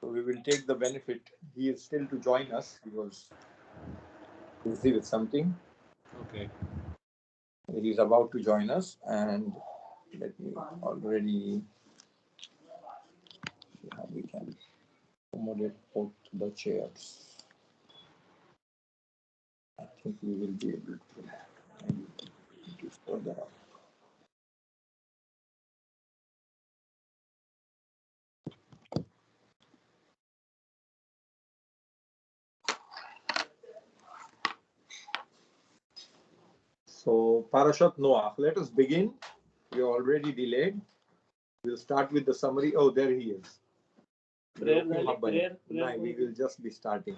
So we will take the benefit. He is still to join us. He was busy with something. Okay. He's about to join us, and let me already see how we can accommodate both the chairs. I think we will be able to maybe do further up. So, Parashat Noach, let us begin. We are already delayed. We'll start with the summary. Oh, there he is. Prayer, No, we will just be starting.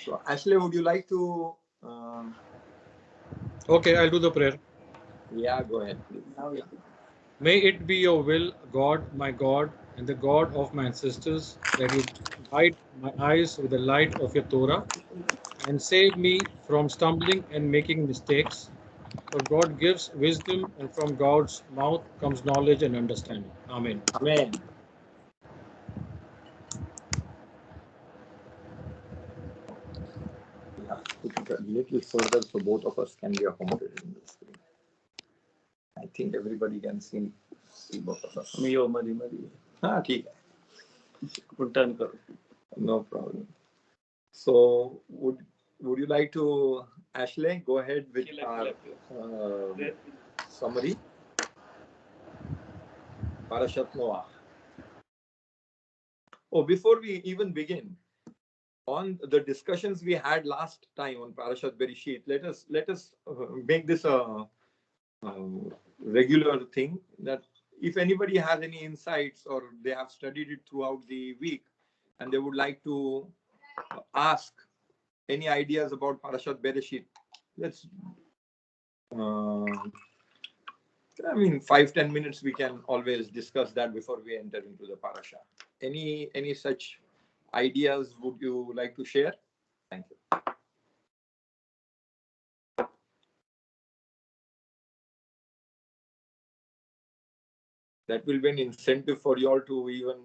So, Ashley, would you like to? Okay, I'll do the prayer. Yeah, go ahead, please. May it be your will, God, my God, and the God of my ancestors, that you guide my eyes with the light of your Torah and save me from stumbling and making mistakes. For God gives wisdom, and from God's mouth comes knowledge and understanding. Amen. Amen. Yeah, put it a little further so both of us can be accommodated in the screen. I think everybody can see both of us. मी मध्ये मध्ये हाँ ठीक है. उलटान करो. No problem. So would you like to, Ashley, go ahead with our summary? Parashat Noach. Oh, before we even begin, on the discussions we had last time on Parashat Bereshit, let us make this a regular thing, that if anybody has any insights or they have studied it throughout the week and they would like to ask any ideas about Parashat Bereshit, let's 5-10 minutes we can always discuss that before we enter into the parasha. Any such ideas would you like to share? Thank you. That will be an incentive for you all to even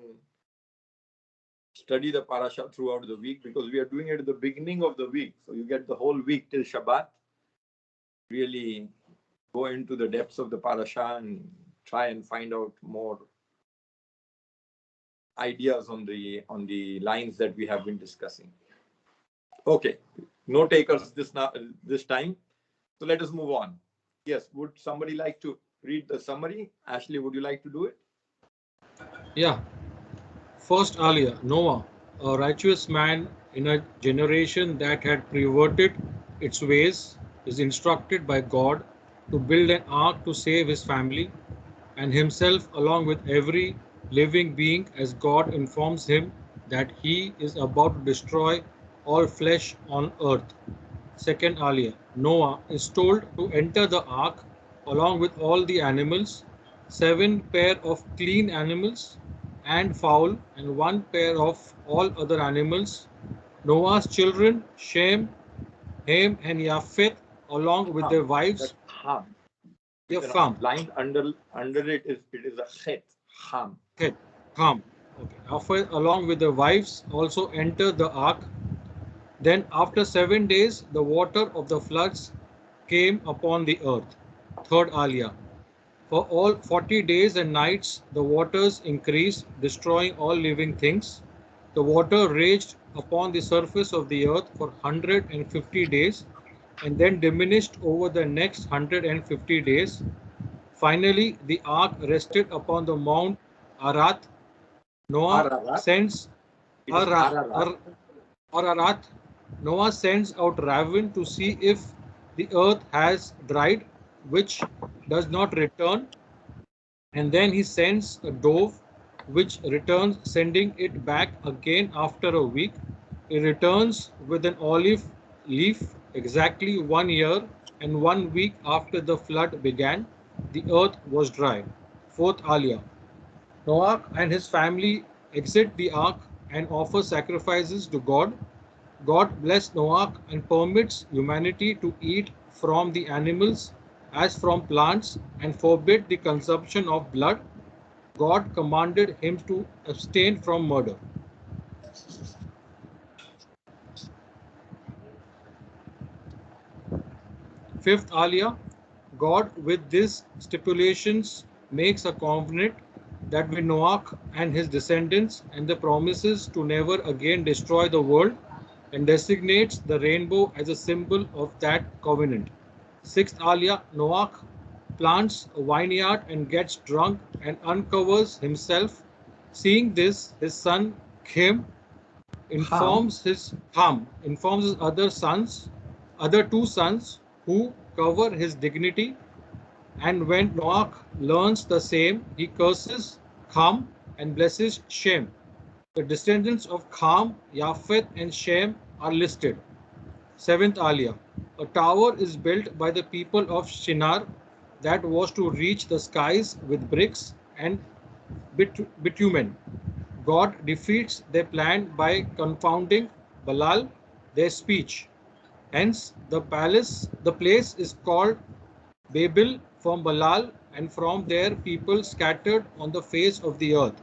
study the parasha throughout the week, because we are doing it at the beginning of the week. So you get the whole week till Shabbat. Really go into the depths of the parasha and try and find out more ideas on the lines that we have been discussing. Okay, no takers this time. So let us move on. Yes, would somebody like to read the summary? Ashley, would you like to do it? Yeah. First Aliyah, Noah, a righteous man in a generation that had perverted its ways, is instructed by God to build an ark to save his family and himself along with every living being, as God informs him that he is about to destroy all flesh on earth. Second Aliyah, Noah is told to enter the ark along with all the animals, 7 pair of clean animals and fowl, and 1 pair of all other animals. Noah's children, Shem, Ham, and Japheth, along with their wives. Ham. Yeah, Ham. Line under it is a chet. Ham. Okay, Ham. Okay. Along with their wives, also enter the ark. Then, after 7 days, the water of the floods came upon the earth. Third Aliyah. For all 40 days and nights, the waters increased, destroying all living things. The water raged upon the surface of the earth for 150 days and then diminished over the next 150 days. Finally, the ark rested upon the Mount Ararat. Noah sends Ararat. Noah sends out raven to see if the earth has dried, which does not return, and then he sends a dove, which returns, sending it back again after a week. It returns with an olive leaf exactly 1 year and 1 week after the flood began. The earth was dry. Fourth Aliyah. Noah and his family exit the ark and offer sacrifices to God. God blessed Noah and permits humanity to eat from the animals as from plants and forbid the consumption of blood. God commanded him to abstain from murder. fifth Aliyah, God with these stipulations makes a covenant that with Noah and his descendants and the promises to never again destroy the world and designates the rainbow as a symbol of that covenant. Sixth Aliyah, Noah plants a vineyard and gets drunk and uncovers himself. Seeing this, his son Ham informs his other two sons who cover his dignity. And when Noach learns the same, he curses Ham and blesses Shem. The descendants of Ham, Japheth, and Shem are listed. Seventh Aliyah. A tower is built by the people of Shinar that was to reach the skies with bricks and bitumen. God defeats their plan by confounding Balal, their speech. Hence, the place is called Babel from Balal, and from there people scattered on the face of the earth.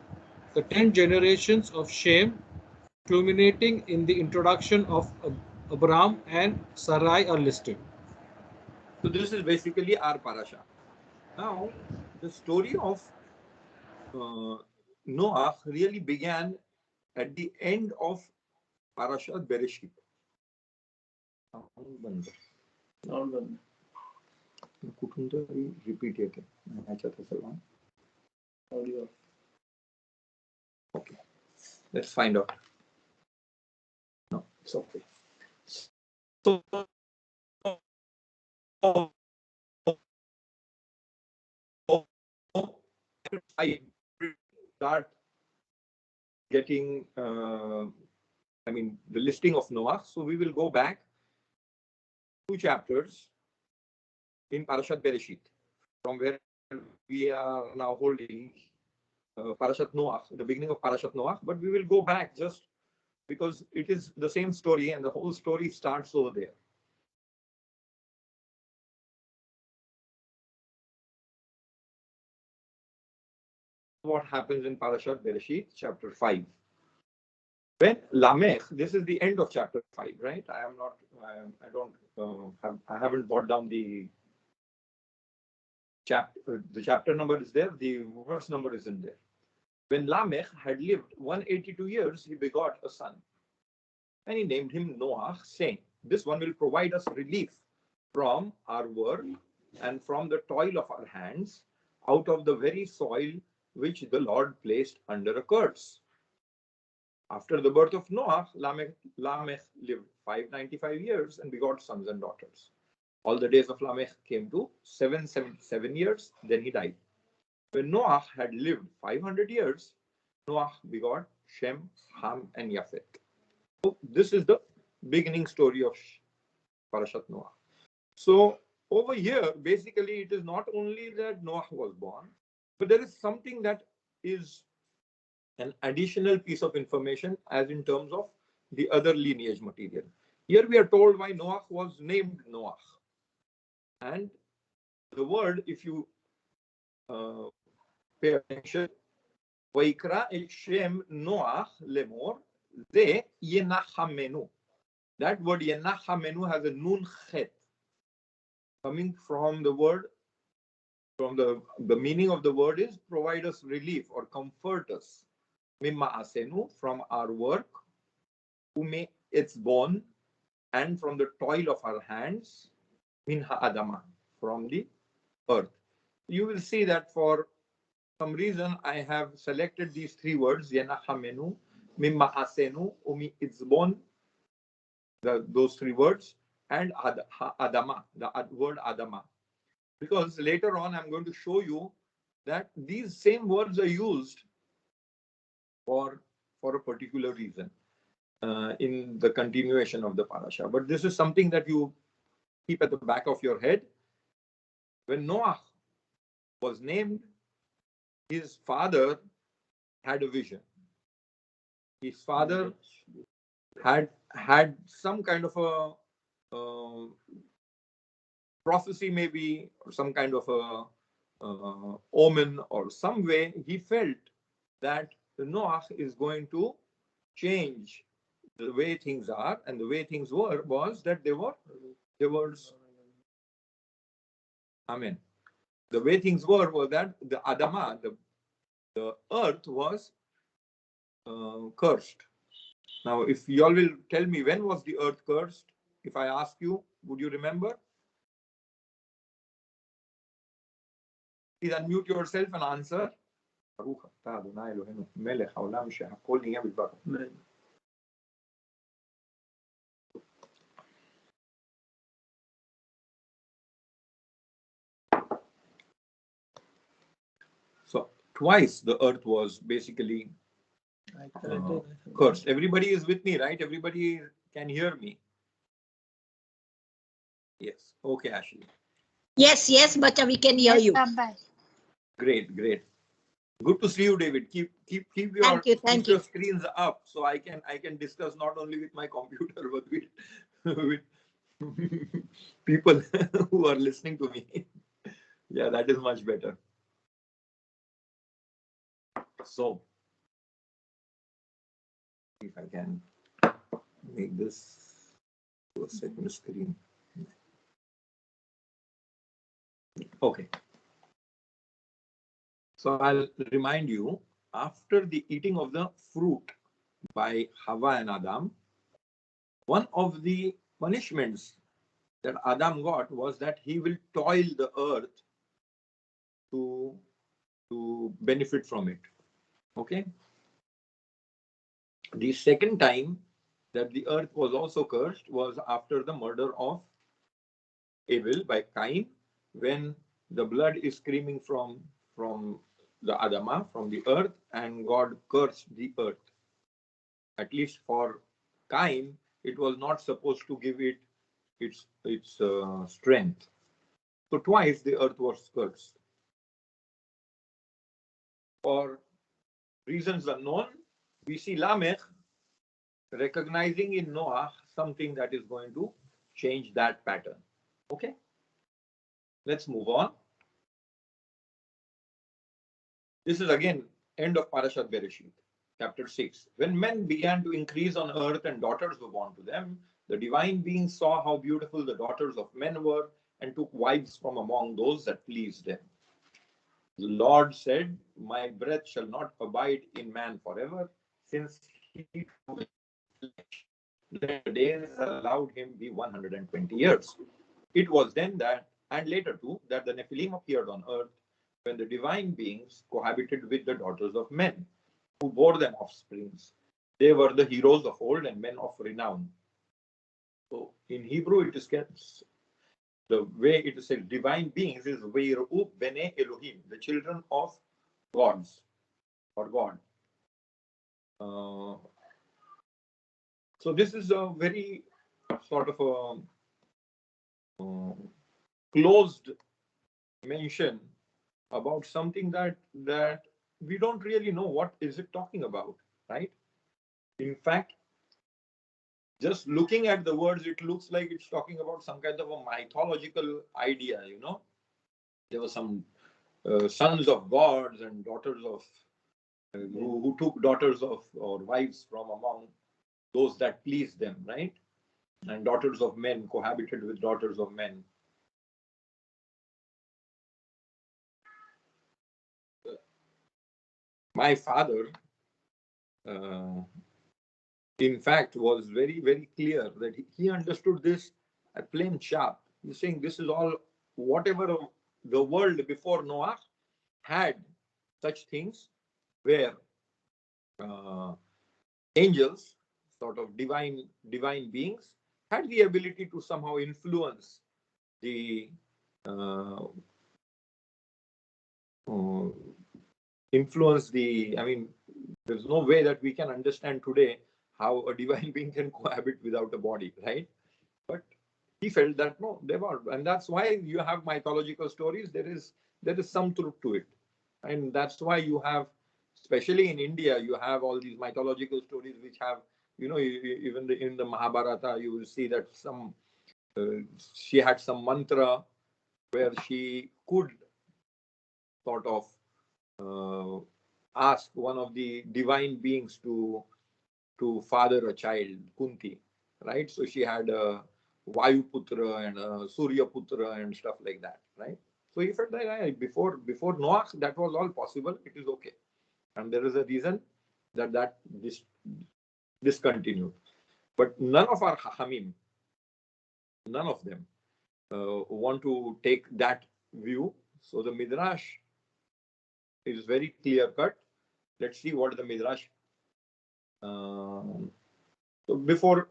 The 10 generations of Shem, culminating in the introduction of Abraham and Sarai, are listed. So this is basically our parasha. Now, the story of Noah really began at the end of Parashat Bereshit. Not done. कुठून तरी repeat येते ह्याच्यात सर्व. Audio. Okay, let's find out. No, it's okay. So I start getting, the listing of Noah. So we will go back 2 chapters in Parashat Bereshit, from where we are now holding Parashat Noah, the beginning of Parashat Noah. But we will go back just because it is the same story and the whole story starts over there. What happens in Parashat Bereshit, chapter 5. When Lamech, this is the end of chapter 5, right? I haven't brought down the chapter. The chapter number is there, the verse number isn't there. When Lamech had lived 182 years, he begot a son. And he named him Noah, saying, "This one will provide us relief from our work and from the toil of our hands, out of the very soil which the Lord placed under a curse." After the birth of Noah, Lamech lived 595 years and begot sons and daughters. All the days of Lamech came to 777 years, then he died. When Noah had lived 500 years, Noah begot Shem, Ham, and Japheth. So this is the beginning story of Parashat Noah. So over here, basically, it is not only that Noah was born, but there is something that is an additional piece of information as in terms of the other lineage material. Here we are told why Noah was named Noah. And the word, if you pay attention, Vaikra el Shem Noah lemor ze yenachamenu. That word yenachamenu has a nun chet, coming from the word, from the meaning of the word is provide us relief or comfort us. Mimma asenu, from our work, ume its born, and from the toil of our hands, minha adama, from the earth. You will see that for some reason I have selected these 3 words, yenachamenu, mimma asenu, umi its born, those 3 words, and adama, the word adama. Because later on I'm going to show you that these same words are used for a particular reason in the continuation of the parasha. But this is something that you keep at the back of your head. When Noah was named, his father had a vision. His father had some kind of a prophecy, maybe, or some kind of a omen, or some way he felt that Noah is going to change the way things are, and the way things was that there was Amen. The way things were that the Adama, the earth was cursed. Now, if you all will tell me when was the earth cursed, if I ask you, would you remember? Please unmute yourself and answer. So twice the earth was basically cursed. Everybody is with me, right? Everybody can hear me. Yes. Okay, Ashley. Yes, Bacha, we can hear Yes, you. Baba. Great. Good to see you, David. Keep Thank your you. screens up so I can discuss not only with my computer but with people who are listening to me. Yeah, that is much better. So, if I can make this to a second screen. Okay. So I'll remind you, after the eating of the fruit by Hawa and Adam, one of the punishments that Adam got was that he will toil the earth to benefit from it. Okay. The second time that the earth was also cursed was after the murder of Abel by Cain, when the blood is screaming from the Adama, from the earth, and God cursed the earth. At least for Cain, it was not supposed to give it its strength. So twice the earth was cursed. For reasons unknown, we see Lamech recognizing in Noah something that is going to change that pattern. Okay, let's move on. This is again end of Parashat Bereshit, chapter 6. When men began to increase on earth and daughters were born to them, the divine beings saw how beautiful the daughters of men were and took wives from among those that pleased them. The Lord said, my breath shall not abide in man forever, since he the days allowed him be 120 years. It was then that, and later too, that the Nephilim appeared on earth, when the divine beings cohabited with the daughters of men, who bore them offsprings. They were the heroes of old and men of renown. So in Hebrew, it is the way it is said, divine beings is Veiru Bene Elohim, the children of gods or God. So this is a very sort of a closed mention about something that we don't really know what is it talking about, right? In fact, just looking at the words, it looks like it's talking about some kind of a mythological idea. There were some sons of gods and daughters of who took daughters of or wives from among those that pleased them, right? And daughters of men cohabited with daughters of men. My father, in fact, was very, very clear that he understood this plain sharp. He's saying this is all whatever the world before Noah had such things where angels, sort of divine beings, had the ability to somehow influence the I mean, there's no way that we can understand today how a divine being can cohabit without a body, right? But he felt that no, they were, and that's why you have mythological stories. There is some truth to it, and that's why you have, especially in India, you have all these mythological stories which have, even in the Mahabharata, you will see that she had some mantra where she could sort of ask one of the divine beings to father a child, Kunti, right? So she had a Vayu Putra and a Surya Putra and stuff like that, right? So he felt that before Noah, that was all possible. It is okay, and there is a reason that this discontinued. But none of our Hamim, none of them want to take that view. So the Midrash is very clear cut. Let's see what the Midrash. So before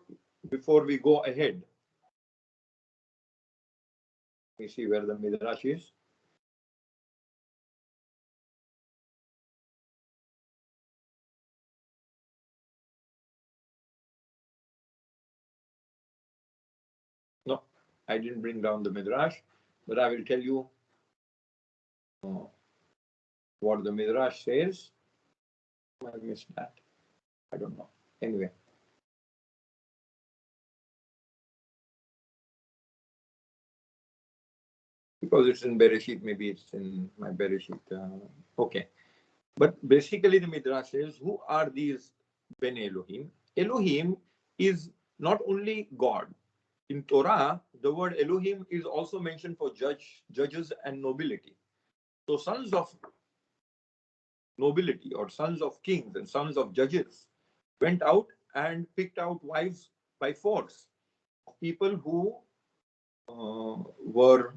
we go ahead, we see where the Midrash is. No, I didn't bring down the Midrash, but I will tell you what the Midrash says. I missed that. I don't know. Anyway. Because it's in Bereshit, maybe it's in my Bereshit. Okay. But basically the Midrash says, who are these Ben Elohim? Elohim is not only God. In Torah, the word Elohim is also mentioned for judges and nobility. So sons of nobility or sons of kings and sons of judges went out and picked out wives by force. People who were.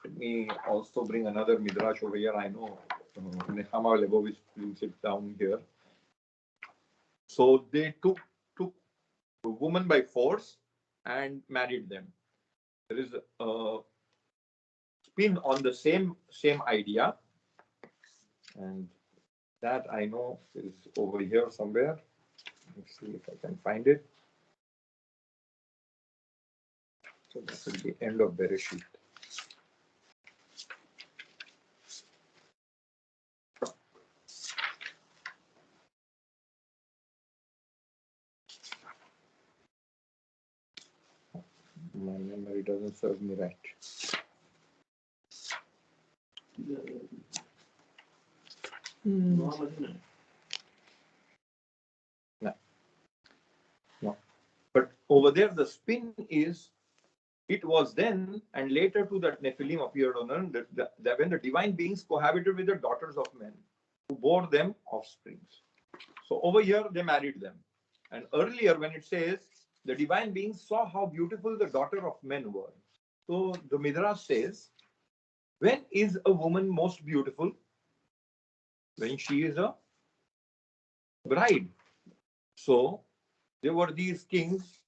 Let me also bring another Midrash over here. I know Nehemiah Lebovich brings it down here. So they took a woman by force and married them. There is a spin on the same idea, and that I know is over here somewhere. Let's see if I can find it. So that will be end of Bereshit. My memory doesn't serve me right. No. But over there, the spin is, it was then and later to that Nephilim appeared on earth, when the divine beings cohabited with the daughters of men, who bore them offsprings. So over here, they married them. And earlier, when it says, the divine beings saw how beautiful the daughter of men were. So the Midrash says, when is a woman most beautiful? When she is a bride. So there were these kings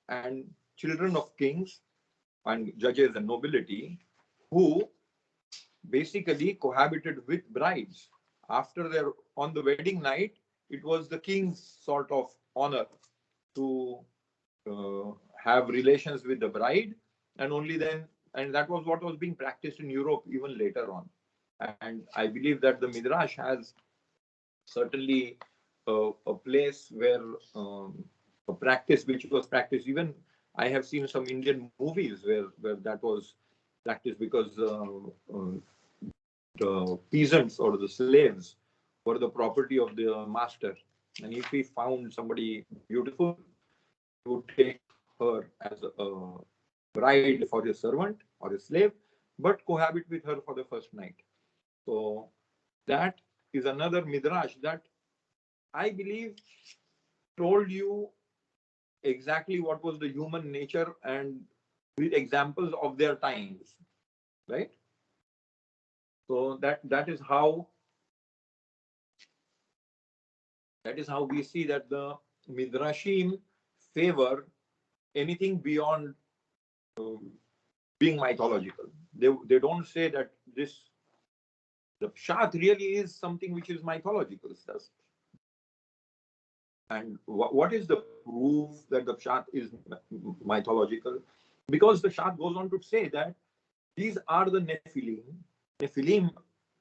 and children of kings and judges and nobility who basically cohabited with brides. After their, on the wedding night, it was the king's sort of honor to have relations with the bride, and only then, and that was what was being practiced in Europe even later on. And I believe that the Midrash has certainly a place where a practice which was practiced. Even I have seen some Indian movies where that was practiced, because the peasants or the slaves were the property of the master. And if he found somebody beautiful, he would take her as a bride for his servant or a slave, but cohabit with her for the first night. So that is another Midrash that I believe told you exactly what was the human nature and with examples of their times, right? So that is how we see that the Midrashim favor anything beyond being mythological. They don't say that the Pshat really is something which is mythological. And what is the proof that the Pshat is mythological? Because the Pshat goes on to say that these are the Nephilim. Nephilim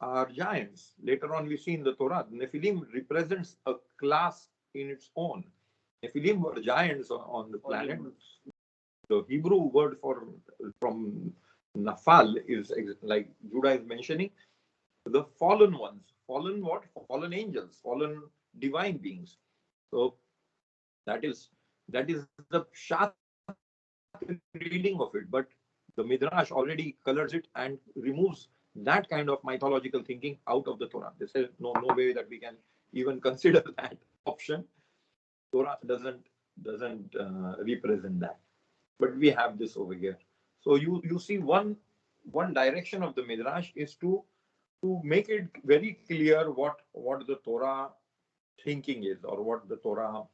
are giants. Later on, we see in the Torah, Nephilim represents a class in its own. Nephilim were giants on the planet. The Hebrew word from Nafal is, like Judah is mentioning, the fallen ones. Fallen what? Fallen angels, fallen divine beings. So that is the Pshat reading of it. But The Midrash already colors it and removes that kind of mythological thinking out of the Torah. They say no way that we can even consider that option. Torah doesn't represent that, but we have this over here. So you see one direction of the Midrash is to make it very clear what the Torah thinking is, or what the Torah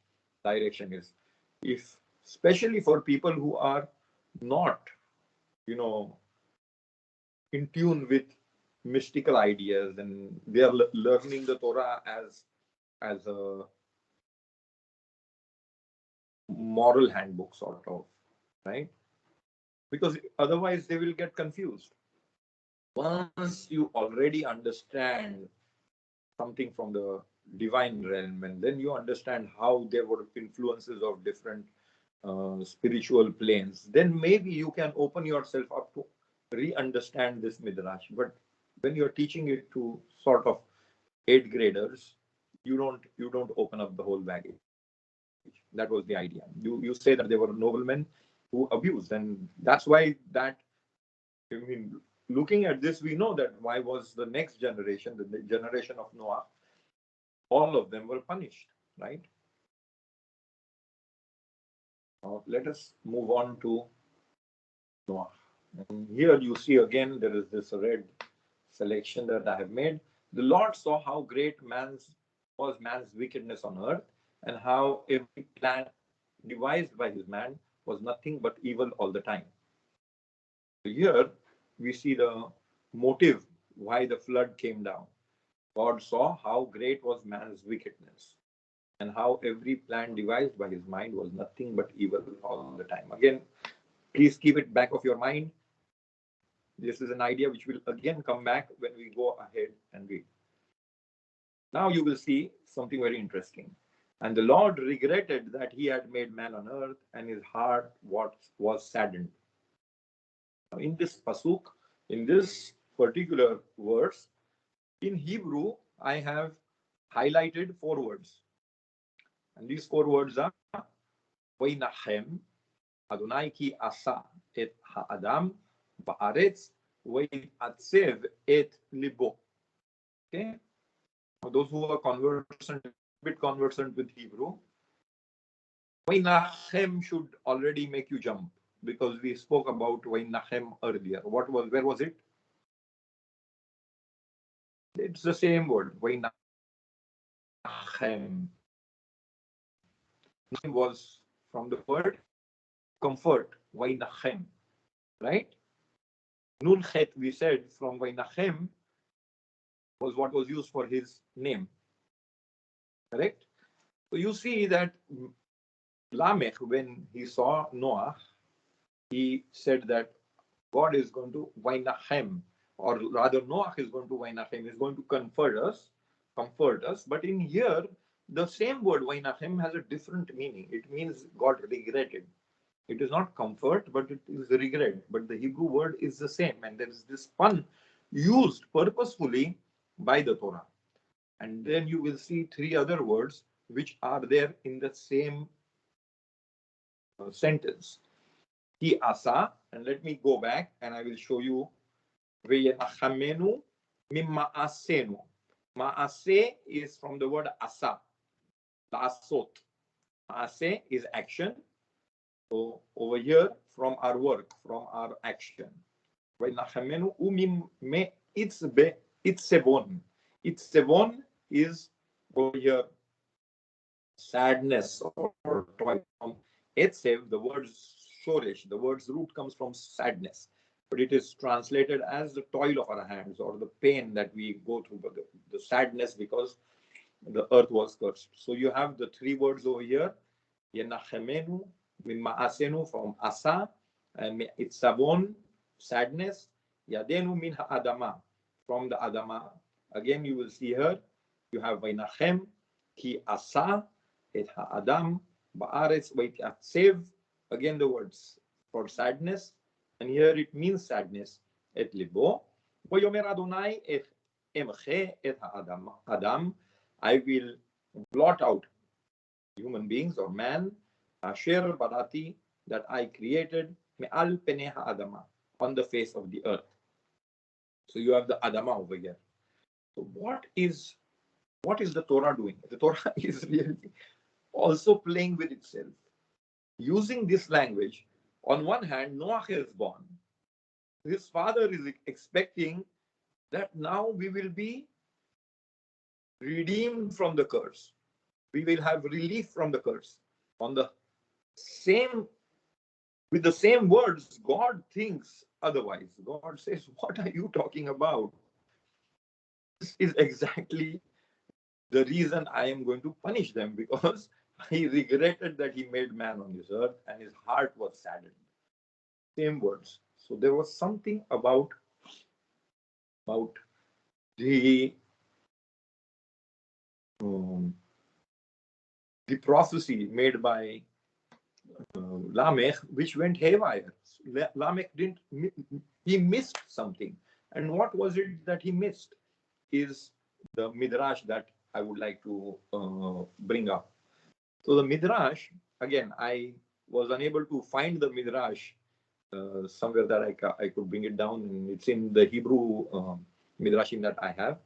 direction is. If especially for people who are not, in tune with mystical ideas, and they are learning the Torah as a moral handbook sort of, right? Because otherwise they will get confused. Once you already understand something from the divine realm, and then you understand how there were influences of different spiritual planes, then maybe you can open yourself up to re-understand this Midrash. But when you're teaching it to sort of 8th graders, you don't open up the whole baggage. That was the idea. You say that there were noblemen who abused, and that's why that, I mean, looking at this, we know that why was the next generation, the generation of Noah, all of them were punished, right? Now let us move on to Noah. And here you see again, there is this red selection that I have made. The Lord saw how great was man's wickedness on earth, and how every plan devised by his man was nothing but evil all the time. Here we see the motive why the flood came down. God saw how great was man's wickedness, and how every plan devised by his mind was nothing but evil all the time. Again, please keep it back of your mind. This is an idea which will again come back when we go ahead and read. Now you will see something very interesting. And the Lord regretted that he had made man on earth, and his heart was saddened. Now in this pasuk, in this particular verse, in Hebrew, I have highlighted 4 words. And these 4 words are Vaynachem, Adonai ki asa et ha'adam ba'aretz, Vayatsev et libo. Okay? For those who are bit conversant with Hebrew, Vaynachem should already make you jump, because we spoke about Vaynachem earlier. Where was it? It's the same word, Vaynachem. Was from the word comfort, Vaynachem, right? Nun Chet, we said, from Vaynachem was what was used for his name, correct? So you see that Lamech, when he saw Noah, he said that God is going to Vaynachem, or rather Noah is going to Vaynachem, is going to comfort us. But in here, the same word Vaynachem has a different meaning. It means God regretted. It is not comfort, but it is regret. But the Hebrew word is the same, and there is this pun used purposefully by the Torah. And then you will see 3 other words which are there in the same sentence. Ki asa, and let me go back and I will show you. Ve'yenachamenu mima'asenu. Ma'ase is from the word asa, la'asot. Ma'ase is action. So over here, from our work, from our action. Ve'yenachamenu umim me itzevon. Itzevon is over here sadness or toil. Etzev, the word shoresh, the word's root comes from sadness, but it is translated as the toil of our hands, or the pain that we go through, but the sadness because the earth was cursed. So you have the 3 words over here, Yenachemenu, Mima'asenu from Asa, and Itzavon, sadness, Yadenu min ha'adama, from the Adama. Again, you will see here, you have Vaynachem, Ki Asa, et ha'adam, Ba'aretz, Vayatsev, again the words for sadness, and here it means sadness, et libo. Vayomer Adonai et emche et ha'adam, I will blot out human beings or man, asher barati, that I created, me'al penei ha'adama, on the face of the earth. So you have the Adama over here. So what is the Torah doing? The Torah is really also playing with itself. Using this language, on one hand, Noah is born. His father is expecting that now we will be redeemed from the curse. We will have relief from the curse. On the same, with the same words, God thinks otherwise. God says, what are you talking about? This is exactly the reason I am going to punish them, because he regretted that he made man on this earth and his heart was saddened. Same words. So there was something about the prophecy made by Lamech, which went haywire. Lamech he missed something. And what was it that he missed is the Midrash that I would like to bring up. So the Midrash, again, I was unable to find the Midrash somewhere that I could bring it down. And it's in the Hebrew Midrashim that I have,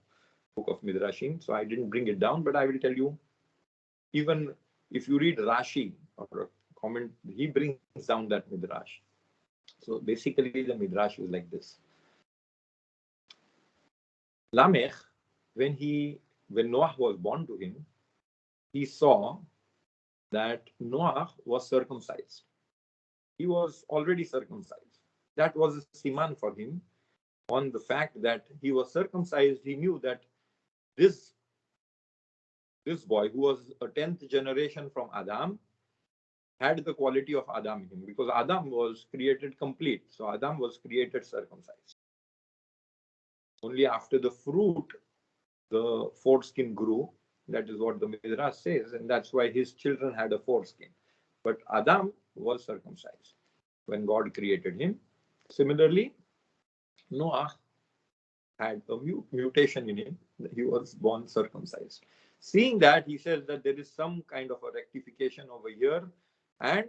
book of Midrashim. So I didn't bring it down, but I will tell you, even if you read Rashi or a comment, he brings down that Midrash. So basically the Midrash is like this. Lamech, when Noah was born to him, he saw that Noah was circumcised. He was already circumcised. That was a siman for him. On the fact that he was circumcised, he knew that this boy, who was a 10th generation from Adam, had the quality of Adam in him, because Adam was created complete. So Adam was created circumcised. Only after the fruit, the foreskin grew. That is what the Midrash says, and that's why his children had a foreskin. But Adam was circumcised when God created him. Similarly, Noah had a mutation in him. He was born circumcised. Seeing that, he says that there is some kind of a rectification over here, and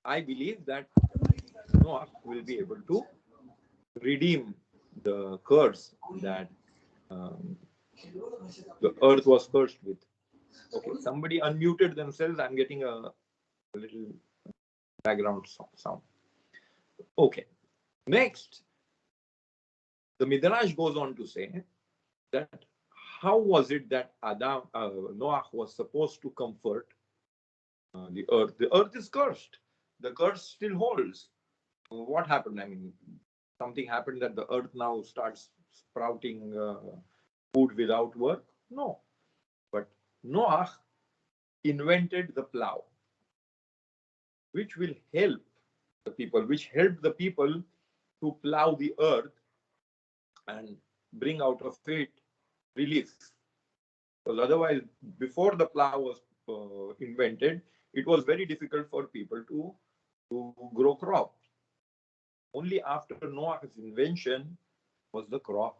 I believe that Noah will be able to redeem the curse that the earth was cursed with. Okay, somebody unmuted themselves. I'm getting a little background sound. Okay, next, the Midrash goes on to say that how was it that Noah was supposed to comfort the earth? The earth is cursed. The curse still holds. What happened? I mean, something happened that the earth now starts sprouting food without work? No. But Noah invented the plow, which will help the people, which helped the people to plow the earth and bring out of it relief. Because otherwise, before the plow was invented, it was very difficult for people to grow crops. Only after Noah's invention was the crop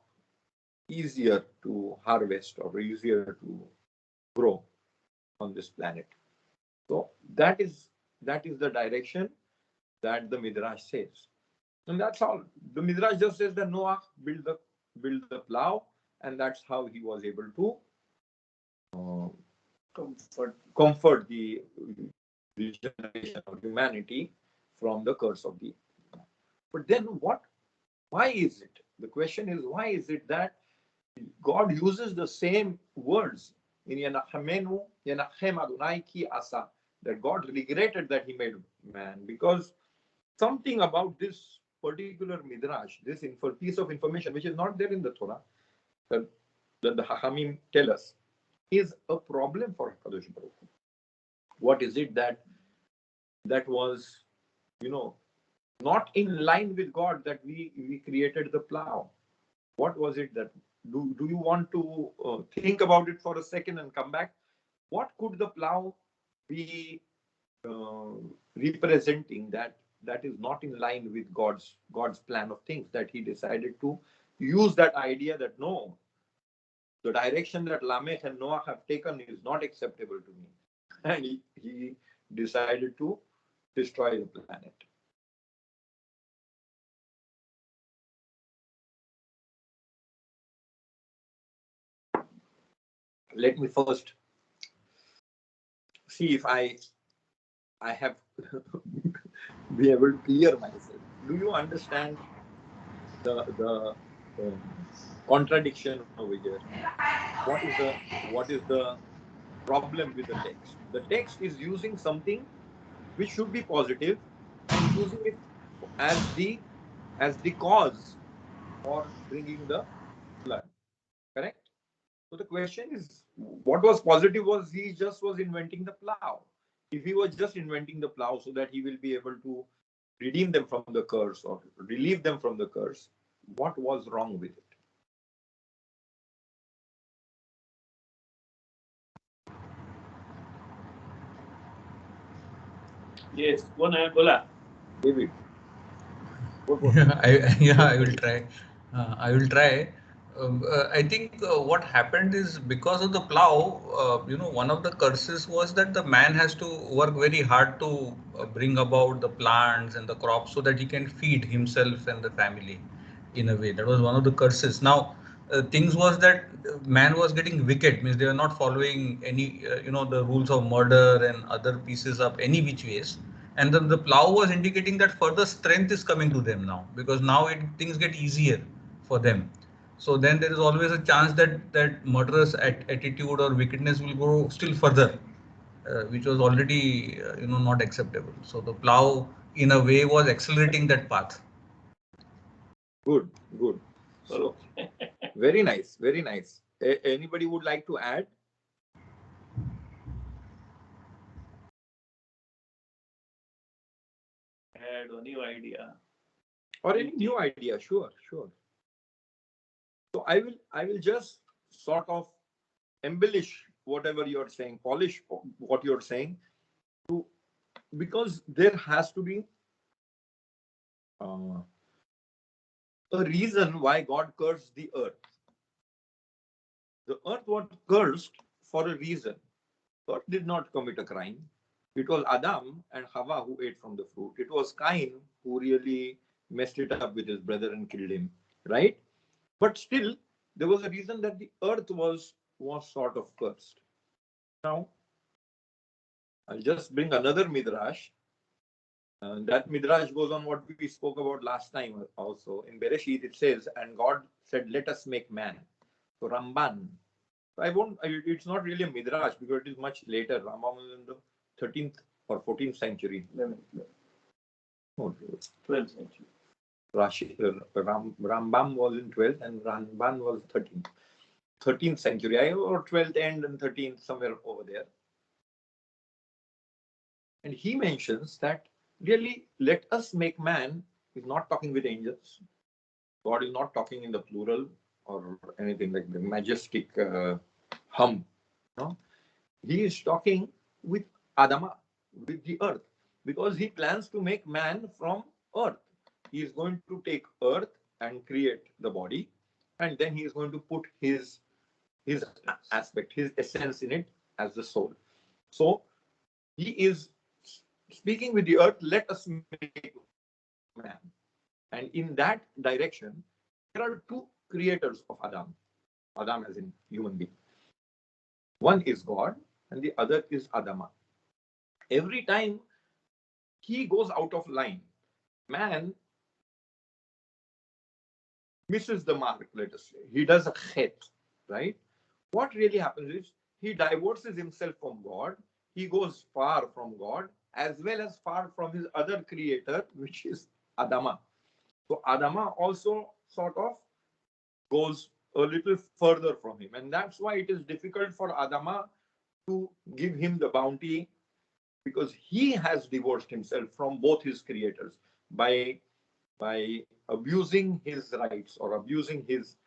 easier to harvest or easier to grow on this planet. So that is the direction that the Midrash says. And that's all. The Midrash just says that Noah built the plow, and that's how he was able to comfort the generation of humanity from the curse of the. But then why is it? The question is, why is it that God uses the same words in Yenachemenu, Yenachem Adonai ki asa, that God regretted that he made man? Because something about this particular midrash, this piece of information, which is not there in the Torah, that the Hachamim tell us, is a problem for HaKadosh Baruch Hu. What is it that was, not in line with God, that we created the plow? What was it that, do you want to think about it for a second and come back? What could the plow be representing that is not in line with God's plan of things, that he decided to use that idea that no, the direction that Lamech and Noah have taken is not acceptable to me, and he decided to destroy the planet. let me first see if I have be able to clear myself. Do you understand the contradiction over here? What is the problem with the text? The text is using something which should be positive and using it as the cause for bringing the flood. Correct? So the question is, what was positive was he just was inventing the plow. If he was just inventing the plow so that he will be able to redeem them from the curse or relieve them from the curse, what was wrong with it? Yes, one है बोला. David. I will try. I will try. I think what happened is because of the plow, one of the curses was that the man has to work very hard to bring about the plants and the crops so that he can feed himself and the family in a way. That was one of the curses. Now, things was that man was getting wicked, means they were not following any, the rules of murder and other pieces of any which ways. And then the plow was indicating that further strength is coming to them now, because now things get easier for them. So then there is always a chance that murderous attitude or wickedness will go still further, which was already not acceptable. So the plow in a way was accelerating that path. Good. So very nice, very nice. Anybody would like to add? Add a new idea. Or any new idea? Sure. So I will just sort of embellish whatever you're saying, polish what you're saying, because there has to be a reason why God cursed the earth. The earth was cursed for a reason. God did not commit a crime. It was Adam and Hawa who ate from the fruit. It was Cain who really messed it up with his brother and killed him, right? But still, there was a reason that the earth was sort of cursed. Now, I'll just bring another midrash. That midrash goes on what we spoke about last time also. In Bereshit, it says, and God said, let us make man. So Ramban. It's not really a midrash because it is much later. Rambam was in the 13th or 14th century. 12th century. Rambam was in 12th and Ramban was 13th. 13th century, or 12th end and 13th, somewhere over there. And he mentions that really, let us make man is not talking with angels. God is not talking in the plural or anything like the majestic hum. No? He is talking with Adama, with the earth, because he plans to make man from earth. He is going to take earth and create the body, and then he is going to put his aspect, his essence in it as the soul. So he is speaking with the earth, let us make man. And in that direction, there are two creators of Adam. Adam as in human being. One is God and the other is Adama. Every time he goes out of line, man misses the mark, let us say. He does a chet, right? What really happens is he divorces himself from God. He goes far from God as well as far from his other creator, which is Adama. So Adama also sort of goes a little further from him. And that's why it is difficult for Adama to give him the bounty, because he has divorced himself from both his creators by abusing his rights or abusing his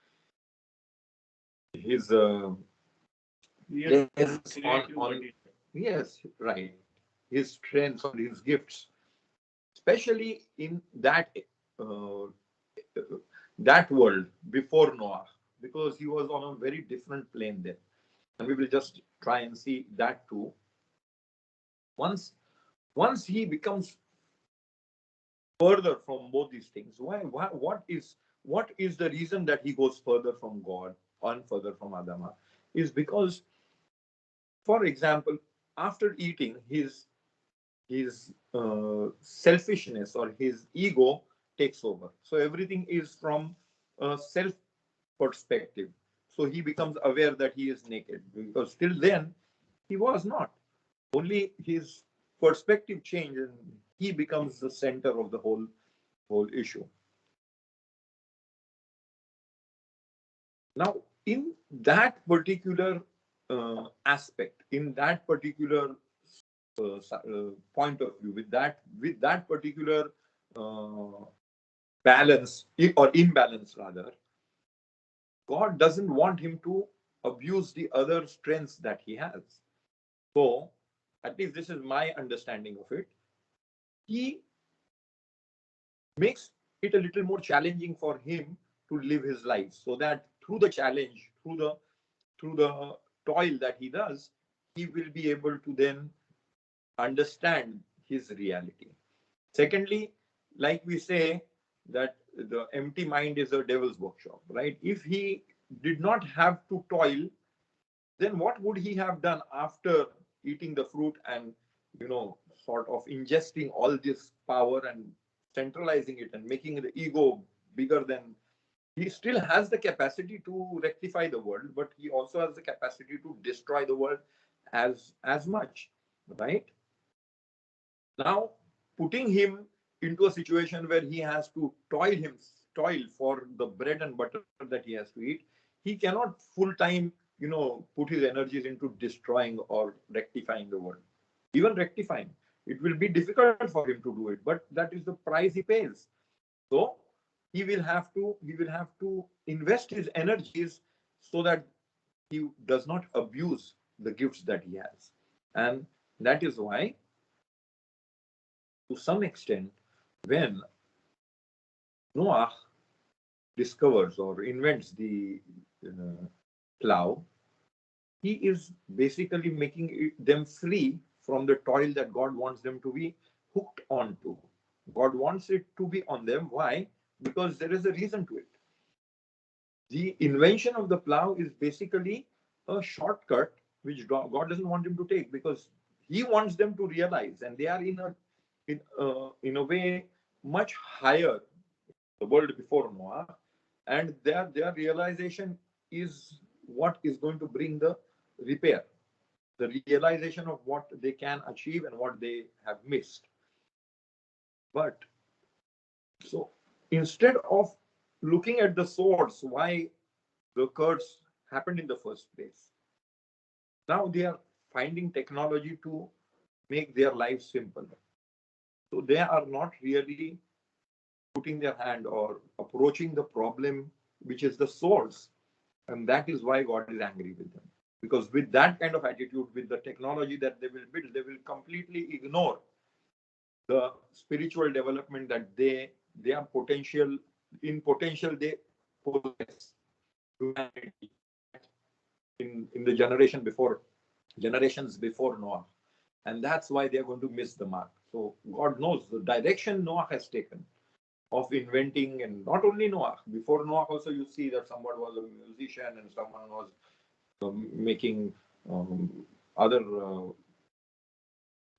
yes, right, his strengths or his gifts, especially in that that world before Noah, because he was on a very different plane there. And we will just try and see that too. Once he becomes further from both these things, what is the reason that he goes further from God and further from Adama? Is because for example, after eating, his selfishness or his ego takes over. So everything is from a self perspective. So he becomes aware that he is naked, because till then he was not. Only his perspective changes and he becomes the center of the whole issue. Now, in that particular aspect, in that particular point of view, with that particular balance or imbalance rather, God doesn't want him to abuse the other strengths that he has. So, at least this is my understanding of it. He makes it a little more challenging for him to live his life, so that through the challenge, through the toil that he does, he will be able to then understand his reality. Secondly, like we say that the empty mind is a devil's workshop, right? If he did not have to toil, then what would he have done after eating the fruit and, sort of ingesting all this power and centralizing it and making the ego bigger than? He still has the capacity to rectify the world, but he also has the capacity to destroy the world as much, right? Now, putting him into a situation where he has to toil for the bread and butter that he has to eat, he cannot full time, put his energies into destroying or rectifying the world. Even rectifying, it will be difficult for him to do it, but that is the price he pays. So he will have to invest his energies so that he does not abuse the gifts that he has. And that is why, to some extent, when Noah discovers or invents the plow, he is basically making them free from the toil that God wants them to be hooked onto. God wants it to be on them. Why? Because there is a reason to it. The invention of the plow is basically a shortcut which God doesn't want them to take, because he wants them to realize, and they are in a way much higher the world before Noah, and their realization is what is going to bring the repair, the realization of what they can achieve and what they have missed. But so instead of looking at the source, why the curse happened in the first place, now they are finding technology to make their lives simple. So they are not really putting their hand or approaching the problem, which is the source. And that is why God is angry with them. Because with that kind of attitude, with the technology that they will build, they will completely ignore the spiritual development that they are potential they possess humanity in the generations before Noah. And that's why they're going to miss the mark. So God knows the direction Noah has taken of inventing, and not only Noah. Before Noah also, you see that someone was a musician and someone was making other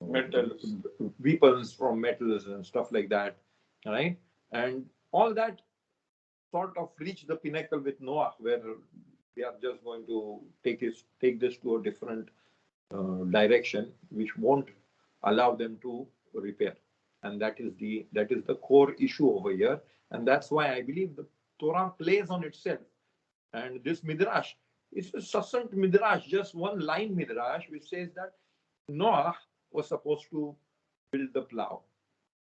metals, weapons from metals and stuff like that, right? And all that sort of reached the pinnacle with Noah, where they are just going to take this to a different direction, which won't allow them to repair. And that is the core issue over here. And that's why I believe the Torah plays on itself. And this midrash is a succinct midrash, just one line midrash, which says that Noah was supposed to build the plow.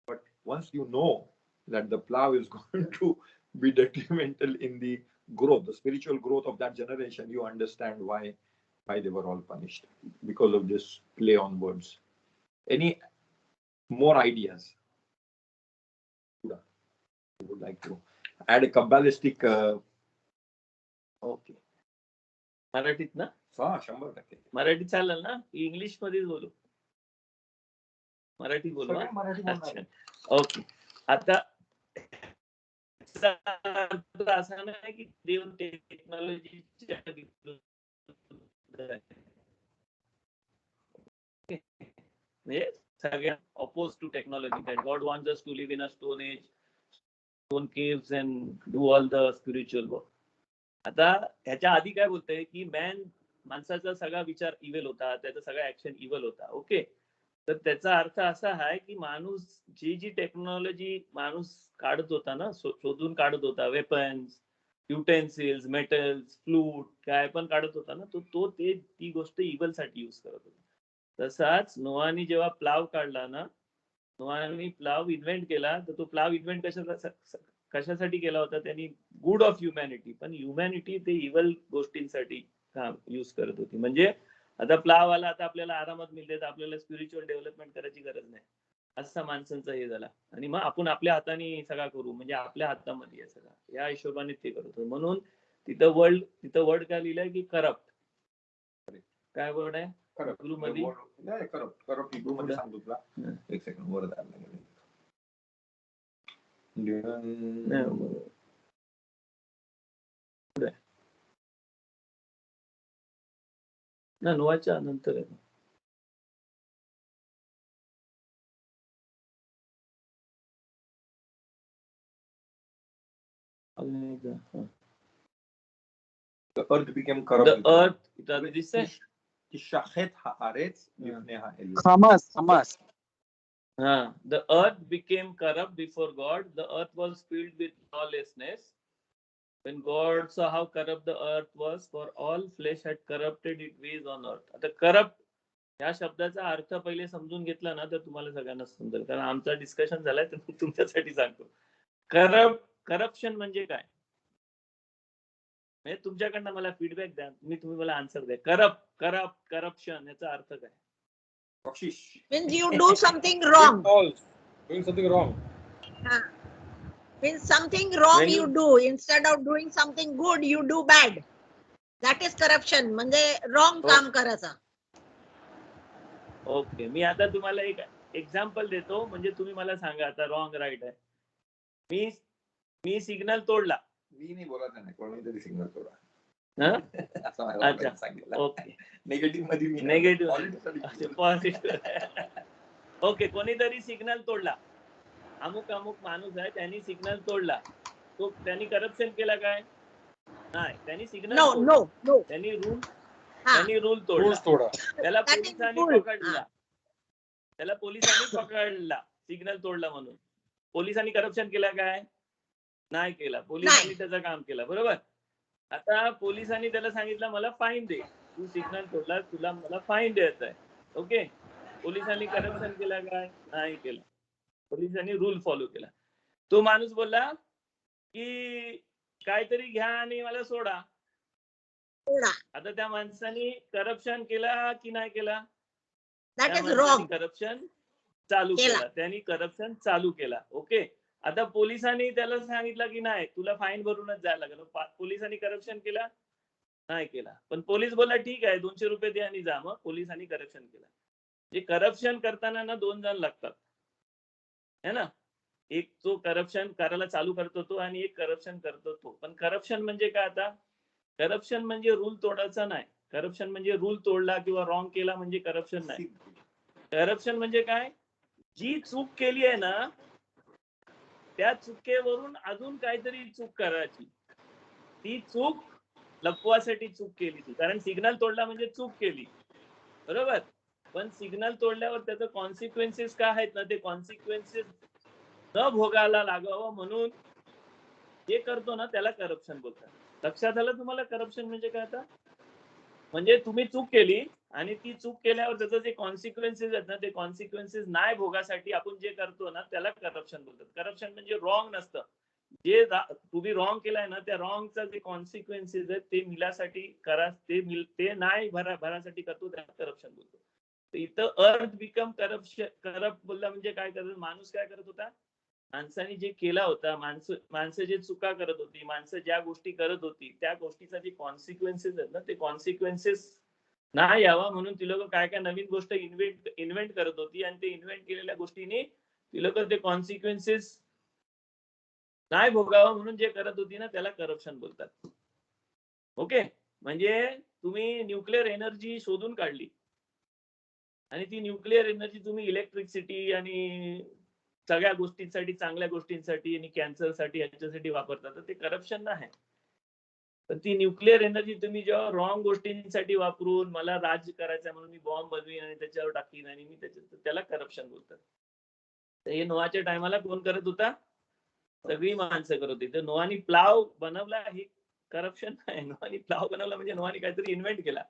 But once you know that the plow is going to be detrimental in the growth, the spiritual growth of that generation, you understand why they were all punished, because of this play on words. Any more ideas? You would like to add a Kabbalistic? Okay. मराठीत ना? 100%. मराठी चालेल ना? English मध्येच बोलू. मराठी बोलू. अच्छा. Okay. आता असं नाही की देव टेक्नॉलॉजी म्हणजे सगळ्या oppose to technology. That God wants us to live in a stone age, stone caves and do all the spiritual work. आता ह्याच्या आधी काय बोलतंय की माणसाचा सगळा विचार इव्हल होता, त्याचा सगळा ऍक्शन इव्हल होता. ओके, तर त्याचा अर्थ असा आहे की माणूस जी टेक्नॉलॉजी माणूस काढत होता ना, शोधून काढत होता, वेपन्स, युटेन्सिल्स, मेटल्स, फ्लूट, काय पण काढत होता ना, तो ती गोष्ट इव्हल साठी युज करत होता. तसाच नोआनी जेव्हा प्लाव काढला ना, नोआनी प्लाव इन्व्हेंट केला, तर तो प्लाव इन्व्हेंट कशासाठी केला होता त्यांनी? Good of humanity. पण ह्युमॅनिटी ते इव्हल गोष्टींसाठी काम युज करत होती. म्हणजे आता प्लाव आला, आता आपल्याला आरामात मिळते, तर आपल्याला स्पिरिच्युअल डेव्हलपमेंट करायची गरज नाही, असा माणसांचा हे झाला. आणि मग आपण आपल्या हाताने सगळा करू, म्हणजे आपल्या हातामध्ये आहे सगळा, या हिशोबाने ते करतो. म्हणून तिथं वर्ड काय लिहिलंय की करप्ट. काय वर्ड आहे हिब्रू मध्ये? करप्ट हिब्रू मध्ये सांगतो तुला, एक सेकंड वर ना, नोआच्या नंतर आहे. The earth became corrupt. The earth, इथं दिसतंय תשחת הארץ לפני האלוהים. Hamas. The earth became corrupt before God. The earth was filled with lawlessness. When God saw how corrupt the earth was, for all flesh had corrupted its ways on earth. आता corrupt या शब्दाचा अर्थ पहिले समजून घेतला ना, तर तुम्हाला सगळ्यांना समजेल, कारण आमचा डिस्कशन झालाय, तर तुमच्यासाठी सांगतो. करप्शन म्हणजे काय? म्हणजे तुमच्याकडनं मला फीडबॅक द्या, तुम्ही मला आन्सर द्या. करप्शन याचा अर्थ काय? बक्षीस. Means you do something wrong. Doing something wrong. Means something wrong When you you- do. Instead of doing something good, you do bad. That is corruption. म्हणजे wrong काम करायचं. ओके, मी आता तुम्हाला एक एक्झाम्पल देतो, म्हणजे तुम्ही मला सांगा आता रॉंग राईट आहे. मी सिग्नल तोडला. मी नाही बोलत नाही, कोणीतरी सिग्नल तोडा. असं मला अच्छा. सांगितलं. ओके, निगेटिव्ह मध्ये मी निगेटिव्ह पॉझिटिव्ह. ओके, कोणीतरी सिग्नल तोडला, अमुक माणूस आहे, त्यांनी सिग्नल तोडला, तो त्यांनी करप्शन केला काय? नाही, त्यांनी सिग्नल No. त्यांनी रूल हा. तोडला. त्याला That is पोलिसांनी rule. पकडला. सिग्नल तोडला म्हणून. पोलिसांनी करप्शन केला काय? नाही केला. पोलिसांनी त्याचं काम केलं, बरोबर. आता पोलिसांनी त्याला सांगितलं मला फाईन दे, तू सिग्नल तोडला, तुला मला फाईन द्यायचा आहे. ओके, पोलिसांनी करप्शन केला काय? नाही केलं. पोलिसांनी रूल फॉलो केला. तो माणूस बोलला की काहीतरी घ्या आणि मला सोडा. आता त्या माणसाने करप्शन केला की नाही केला? That is wrong. करप्शन चालू केला, त्यांनी करप्शन चालू केला. ओके, आता पोलिसांनी त्याला सांगितलं की नाही, तुला फाईन भरूनच जायला लागलं. पोलिसांनी करप्शन केला? नाही केला. पण पोलीस बोलला ठीक आहे, 200 रुपये द्या आणि जा. मग पोलिसांनी करप्शन केला. जे करप्शन करताना ना 2 जण लागतात, है ना. एक जो करप्शन करायला चालू करतो तो, आणि एक करप्शन करतो तो. पण करप्शन म्हणजे काय? आता करप्शन म्हणजे रूल तोडायचा नाही. करप्शन म्हणजे रूल तोडला किंवा रॉंग केला म्हणजे करप्शन नाही. करप्शन म्हणजे काय? जी चूक केली आहे ना, त्या चुकीवरून अजून काहीतरी चूक करायची. ती चूक लपवासाठी चूक केली ती. कारण सिग्नल तोडला म्हणजे चूक केली, बरोबर. पण सिग्नल तोडल्यावर त्याचे कॉन्सिक्वेन्सेस काय आहेत ना, ते कॉन्सिक्वेन्सेस न भोगायला लागावं म्हणून जे करतो ना, त्याला करप्शन बोलतात. लक्षात आलं तुम्हाला करप्शन म्हणजे काय? आता म्हणजे तुम्ही चूक केली आणि ती चूक केल्यावर त्याचं जे कॉन्सिक्वेन्सेस आहेत ना, ते कॉन्सिक्वेन्सेस नाही भोगासाठी आपण जे करतो ना, त्याला करप्शन बोलतात. करप्शन म्हणजे रॉंग नसतं. जे तुम्ही रॉंग केलाय ना, त्या रॉंगचा जे कॉन्सिक्वेन्सेस आहेत ते मिळासाठी करा, ते नाही भरासाठी करतो, त्याला करप्शन बोलतो. तर इथं अर्थ बिकम करप्ट बोलला म्हणजे काय करत? माणूस काय करत होता? माणसाने जे केला होता, माणसं जे चुका करत होती, माणसं ज्या गोष्टी करत होती, त्या गोष्टीचा जे कॉन्सिक्वेन्सेस आहेत ना, ते कॉन्सिक्वेन्सेस नाही यावा म्हणून ती लोक काय नवीन गोष्ट इन्व्हेंट करत होती. आणि ते इन्व्हेंट केलेल्या गोष्टीने ती लोक ते कॉन्सिक्वेन्सेस नाही भोगावं म्हणून जे करत होती ना, त्याला करप्शन बोलतात. ओके, म्हणजे तुम्ही न्यूक्लिअर एनर्जी शोधून काढली आणि ती न्यूक्लिअर एनर्जी तुम्ही इलेक्ट्रिसिटी आणि सगळ्या गोष्टींसाठी, चांगल्या गोष्टींसाठी आणि कॅन्सरसाठी ह्याच्यासाठी वापरता, तर ते करप्शन नाही. पण ती न्यूक्लिअर एनर्जी तुम्ही जेव्हा रॉंग गोष्टींसाठी वापरून मला राज्य करायचं म्हणून मी बॉम्ब बनवीन आणि त्याच्यावर टाकीन आणि मी त्याला करप्शन बोलतात. तर हे नोआच्या टायमाला कोण करत होता? सगळी माणसं करत होती. तर नोआनी प्लाव बनवला, ही करप्शन नाही. नोआनी प्लाव बनवला म्हणजे नोआनी काहीतरी इन्व्हेंट केला,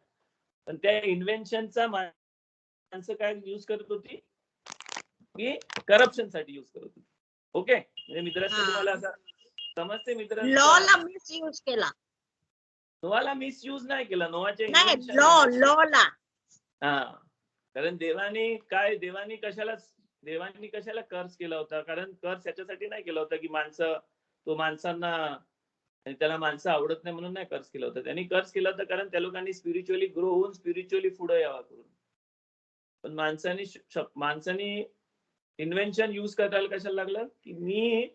पण त्या इन्व्हेन्शनचा माणसं काय युज करत होती की करप्शन साठी युज करत होती. ओके, म्हणजे मित्रांनो तुम्हाला असं समजते मित्रांनो? लॉला मिसयूज केला. नोआला मिसयूज नाही केला, नोआच्या नाही, इन्व्हेन्शन लॉला. हा, कारण देवानी कशाला कर्ज केला होता? कारण कर्ज याच्यासाठी नाही केला होता की माणसांना आणि त्याला माणसं आवडत नाही म्हणून नाही कर्ज केला होता. त्यांनी कर्ज केला होता कारण त्या लोकांनी स्पिरिच्युअली ग्रो होऊन स्पिरिच्युअली पुढे यावा करून. पण माणसानी इन्व्हेन्शन युज करायला कशाला लागलं की मी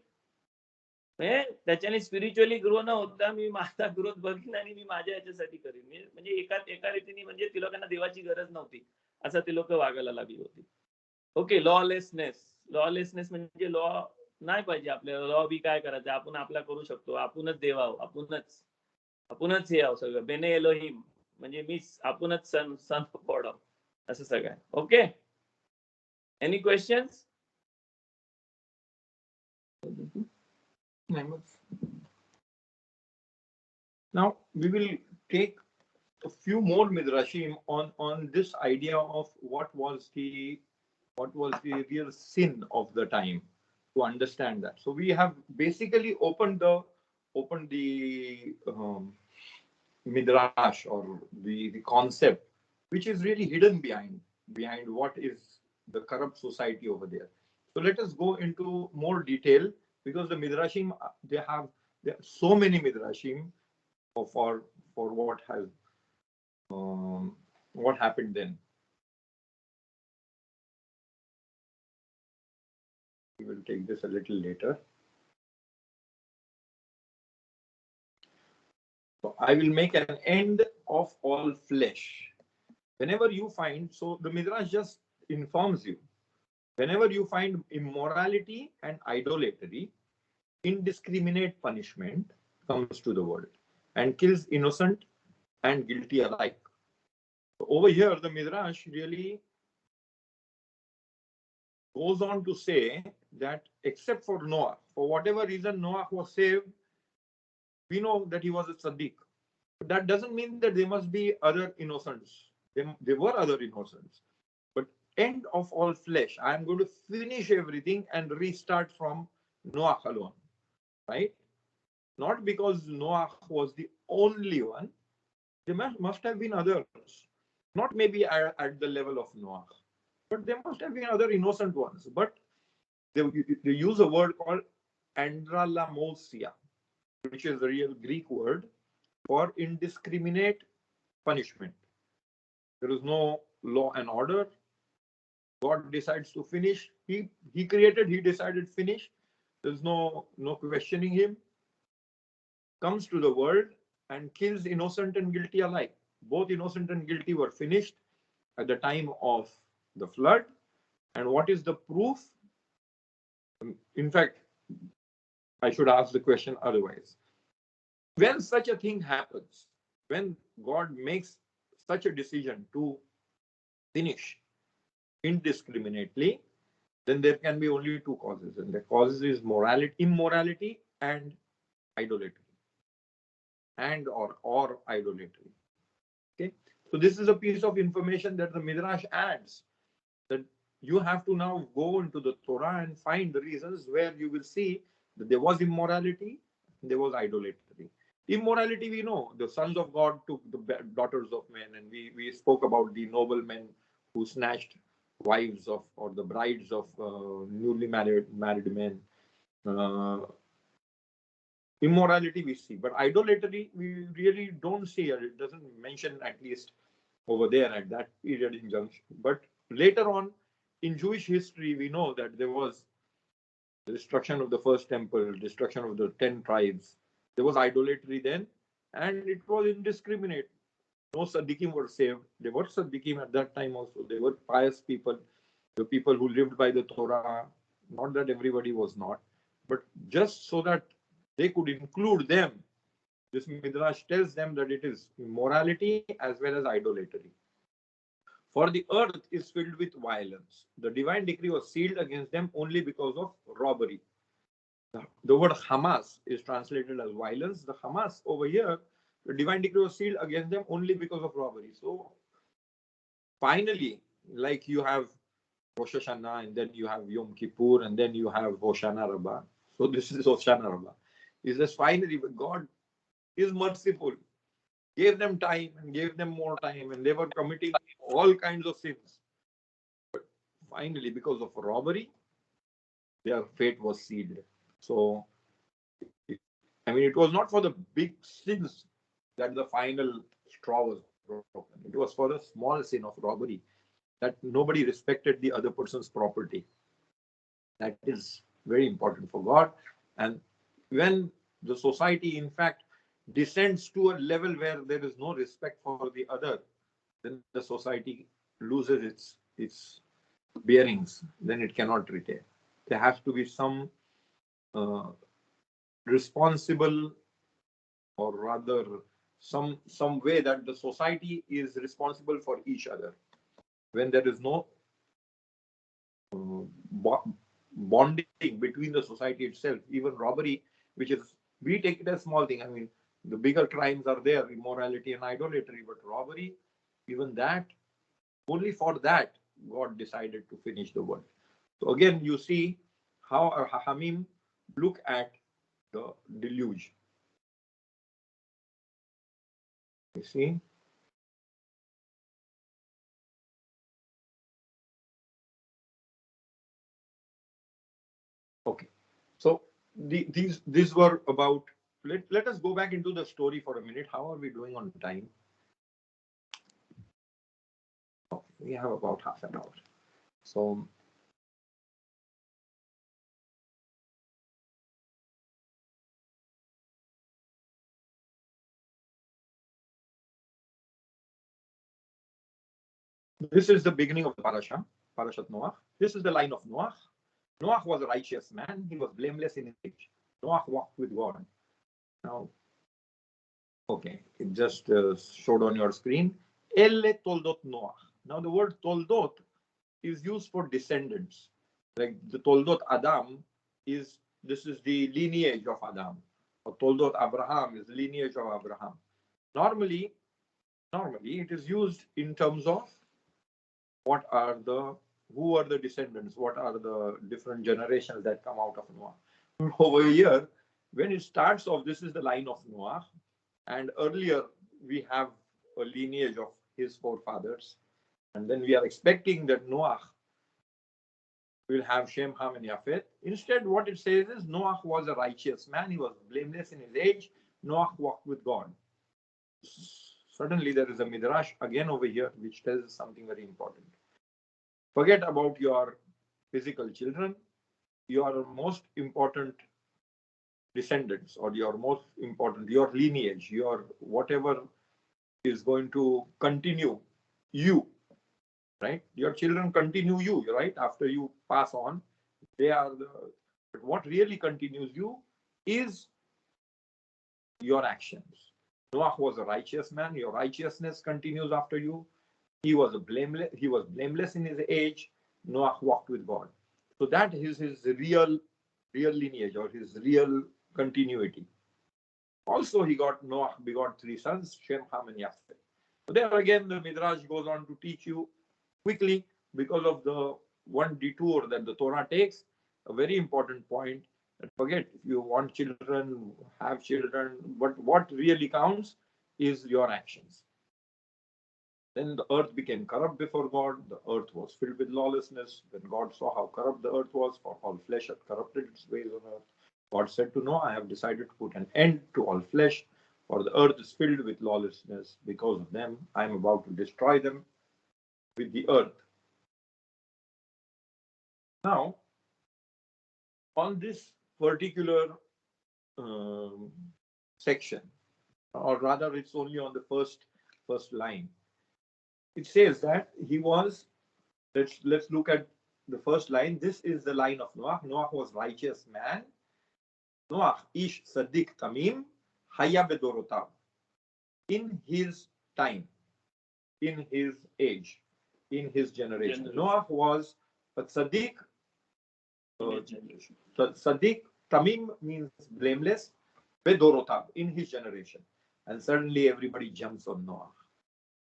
त्याच्याने स्पिरिच्युअली ग्रो न होता मी माझा ग्रोथ बघीन आणि मी माझ्या याच्यासाठी करीन. म्हणजे एका रीतीने म्हणजे ती लोकांना देवाची गरज नव्हती असं ते लोक वागायला लागली होती. ओके, लॉलेसनेस म्हणजे लॉ नाही पाहिजे आपल्याला. लॉ बी काय करायचं, आपण आपला करू शकतो, आपणच देव आहो, आपणच हे आहो सगळं. बेने एलोहिम म्हणजे आपणच सन ऑफ गॉड आहो, असं सगळं. Okay, any questions? Now we will take a few more midrashim on this idea of what was the real sin of the time, to understand that. So we have basically opened the midrash, or the concept which is really hidden behind what is the corrupt society over there. So let us go into more detail, because the midrashim, there are so many midrashim for what happened then. We will take this a little later. So I will make an end of all flesh. Whenever you find, so the Midrash just informs you, whenever you find immorality and idolatry, indiscriminate punishment comes to the world and kills innocent and guilty alike. So over here, the Midrash really goes on to say that except for Noah, for whatever reason Noah was saved, we know that he was a tzaddik. But that doesn't mean that there must be other innocents. There were other innocents. But end of all flesh, I am going to finish everything and restart from Noah alone. Right? Not because Noah was the only one. There must have been others. Not maybe at the level of Noah, but there must have been other innocent ones. But they use a word called andralamosia, which is the real Greek word for indiscriminate punishment. There is no law and order. God decides to finish. He created, he decided finish. There's no questioning him. Comes to the world and kills innocent and guilty alike. Both innocent and guilty were finished at the time of the flood. And what is the proof? In fact, I should ask the question otherwise. When such a thing happens, when God makes such a decision to finish indiscriminately, then there can be only two causes, and the causes is immorality and idolatry, or idolatry. Okay, so this is a piece of information that the Midrash adds, that you have to now go into the Torah and find the reasons where you will see that there was immorality, there was idolatry. Immorality, we know, the sons of God took the daughters of men, and we spoke about the noblemen who snatched wives of, or the brides of newly married men. Immorality we see, but idolatry we really don't see. It doesn't mention, at least over there at that period in Junction. But later on in Jewish history, we know that there was the destruction of the first temple, destruction of the 10 tribes. There was idolatry then, and it was indiscriminate. no Siddiqim were saved. They were Siddiqim at that time also. They were pious people, the people who lived by the Torah. Not that everybody was not, but just so that they could include them. This Midrash tells them that it is immorality as well as idolatry. For the earth is filled with violence. The divine decree was sealed against them only because of robbery. The word Hamas is translated as violence. The Hamas over here, the divine decree was sealed against them only because of robbery. So finally, like you have Rosh Hashanah, and then you have Yom Kippur, and then you have Hoshana Rabbah. So this is Hoshana Rabbah. He says finally, God is merciful, gave them time and gave them more time, and they were committing all kinds of sins. But finally, because of robbery, their fate was sealed. So, I mean, it was not for the big sins that the final straw was broken. It was for the small sin of robbery, that nobody respected the other person's property. That is very important for God. And when the society, in fact, descends to a level where there is no respect for the other, then the society loses its bearings. Then it cannot retain. There has to be some responsible, or rather some way that the society is responsible for each other. When there is no bonding between the society itself, even robbery, which is, we take it as small thing. I mean, the bigger crimes are there, immorality and idolatry, but robbery, even that, only for that God decided to finish the world. So again, you see how our Hachamim look at the deluge. You see? Okay. So these were about, let us go back into the story for a minute. How are we doing on time? Okay, we have about half an hour. So this is the beginning of the parasha, Parashat Noach. This is the line of Noach. Noach was a righteous man. He was blameless in his age. Noach walked with God. Now, okay, it just showed on your screen. Elle toldot Noach. Now the word toldot is used for descendants. Like the toldot Adam is, this is the lineage of Adam. Or toldot Abraham is the lineage of Abraham. Normally it is used in terms of who are the descendants, what are the different generations that come out of Noah. Over here, when it starts off, this is the line of Noah, and earlier we have a lineage of his forefathers, and then we are expecting that Noah will have Shem, Ham, and Yafet. Instead, what it says is Noah was a righteous man. He was blameless in his age. Noah walked with God. Suddenly, there is a midrash again over here which tells us something very important. Forget about your physical children. Your most important descendants, or your most important, your lineage, your whatever is going to continue you, right? Your children continue you, right? After you pass on, they are but what really continues you is your actions. Noah was a righteous man. Your righteousness continues after you. He was blameless in his age. Noah walked with God. So that is his real lineage, or his real continuity. Also, Noah begot 3 sons, Shem, Ham, and Yafet. So there again, the Midrash goes on to teach you quickly, because of the one detour that the Torah takes, a very important point. And forget, if you want children, have children, but what really counts is your actions. Then the earth became corrupt before God. The earth was filled with lawlessness. When God saw how corrupt the earth was, for all flesh had corrupted its ways on earth, God said to Noah, I have decided to put an end to all flesh, for the earth is filled with lawlessness. Because of them, I am about to destroy them with the earth. Now, on this particular section, or rather it's only on the first first line, it says that he was, let's look at the first line. This is the line of Noah. Noah was righteous man. Noah ish Sadiq Tamim Haya Bedorotav. In his time, in his age, in his generation. Noah was a Sadiq. Sadiq Tamim means blameless. Bedorotav, in his generation. And suddenly everybody jumps on Noah.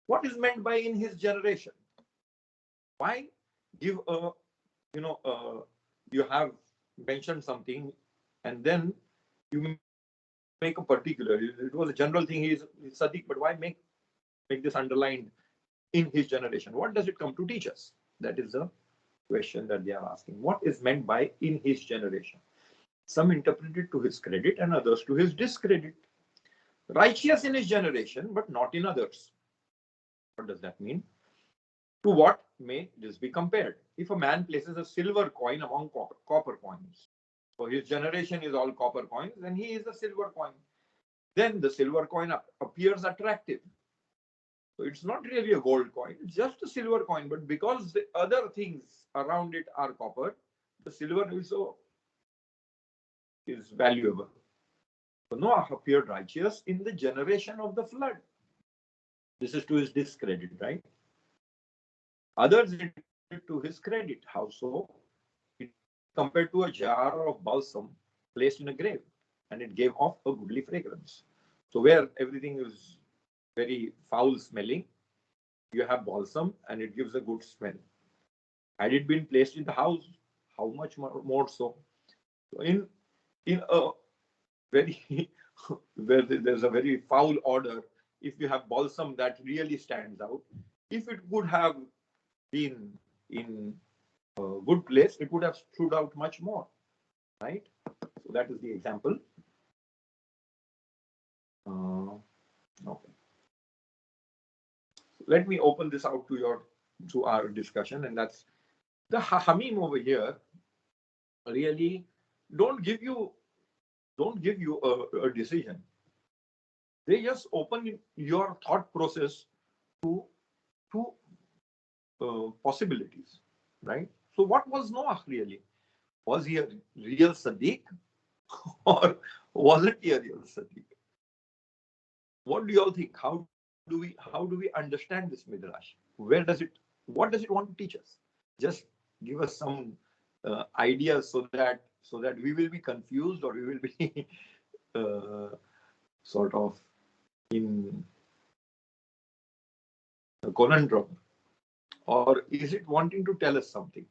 What is meant by in his generation? Why give a, you have mentioned something and then you make a particular, it was a general thing, he's Sadiq, but why make this underlined in his generation? What does it come to teach us? That is the question that they are asking. What is meant by in his generation? Some interpret it to his credit and others to his discredit. Righteous in his generation, but not in others. What does that mean? To what may this be compared? If a man places a silver coin among copper coins, so his generation is all copper coins, and he is a silver coin, then the silver coin appears attractive. So it's not really a gold coin, it's just a silver coin, but because the other things around it are copper, the silver also is valuable. So Noah appeared righteous in the generation of the flood. This is to his discredit, right? Others did it to his credit. How so? It compared to a jar of balsam placed in a grave, and it gave off a goodly fragrance. So where everything is very foul smelling, you have balsam and it gives a good smell. Had it been placed in the house, how much more so? So in a very where there's a very foul odor, if you have balsam that really stands out, if it would have been in a good place, it would have stood out much more, right? So that is the example. Okay. Let me open this out to our discussion, and that's the Hamim over here really don't give you a decision. They just open your thought process to possibilities, right? So what was Noah really? Was he a real Sadiq or wasn't he a real Sadiq? What do you all think? How do we understand this midrash? What does it want to teach us? Just give us some ideas so that we will be confused, or we will be sort of in a conundrum, or is it wanting to tell us something?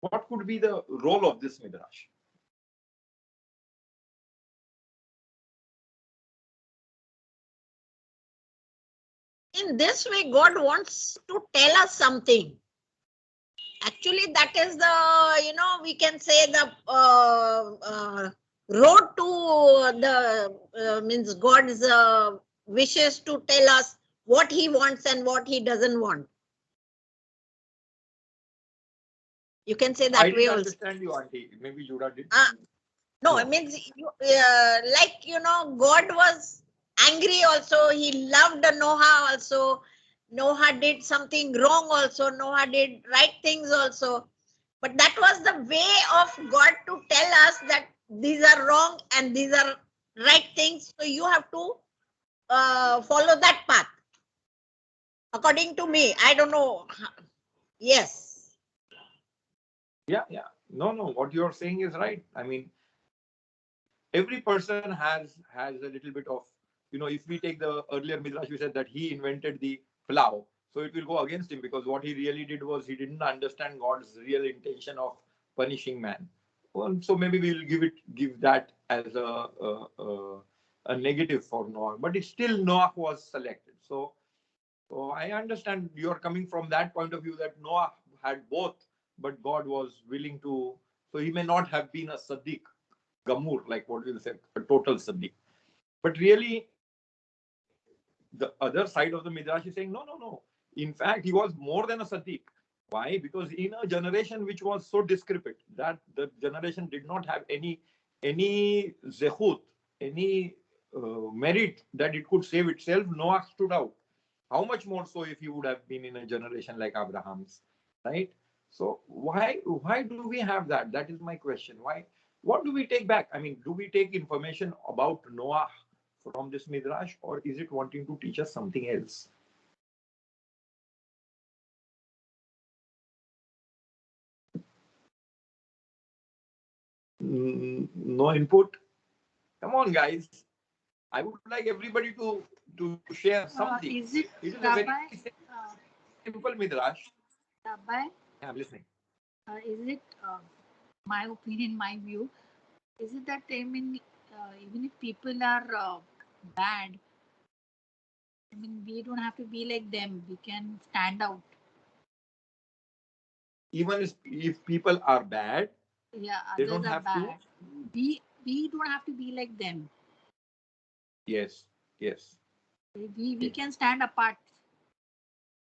What could be the role of this midrash? In this way, God wants to tell us something. Actually, that is the, we can say the road to the, means God's wishes to tell us what he wants and what he doesn't want. You can say that I way didn't also. understand you, Auntie. Maybe Judah did. No, No. it means, God was angry also. He loved Noah also. Noah did something wrong also. Noah did right things also. But that was the way of God to tell us that these are wrong and these are right things. So you have to follow that path. According to me, I don't know. Yes. Yeah. No. What you're saying is right. I mean, every person has a little bit of, if we take the earlier midrash, we said that he invented the plow, so it will go against him, because what he really did was he didn't understand God's real intention of punishing man. Well, so maybe we'll give that as a negative for Noah, but it's still Noah was selected. So I understand you're coming from that point of view, that Noah had both, but God was willing to, so he may not have been a Sadiq Gamur, like what we'll say, a total Sadiq. But really, the other side of the Midrash is saying, no. In fact, he was more than a Sadiq. Why? Because in a generation which was so discrepant, that the generation did not have any zehut, any merit that it could save itself, Noah stood out. How much more so if he would have been in a generation like Abraham's, right? So why do we have that? That is my question. Why? What do we take back? I mean, do we take information about Noah from this midrash, or is it wanting to teach us something else? No input. Come on, guys. I would like everybody to share something. Is it It is a very Rabbi? simple midrash. Rabbi, Yeah, I'm listening. is it my opinion, my view? Is it that even if people are bad, I mean, we don't have to be like them. We can stand out. Even if people are bad, Yeah, they others don't are have bad. to. We don't have to be like them. Yes, yes. We can stand apart.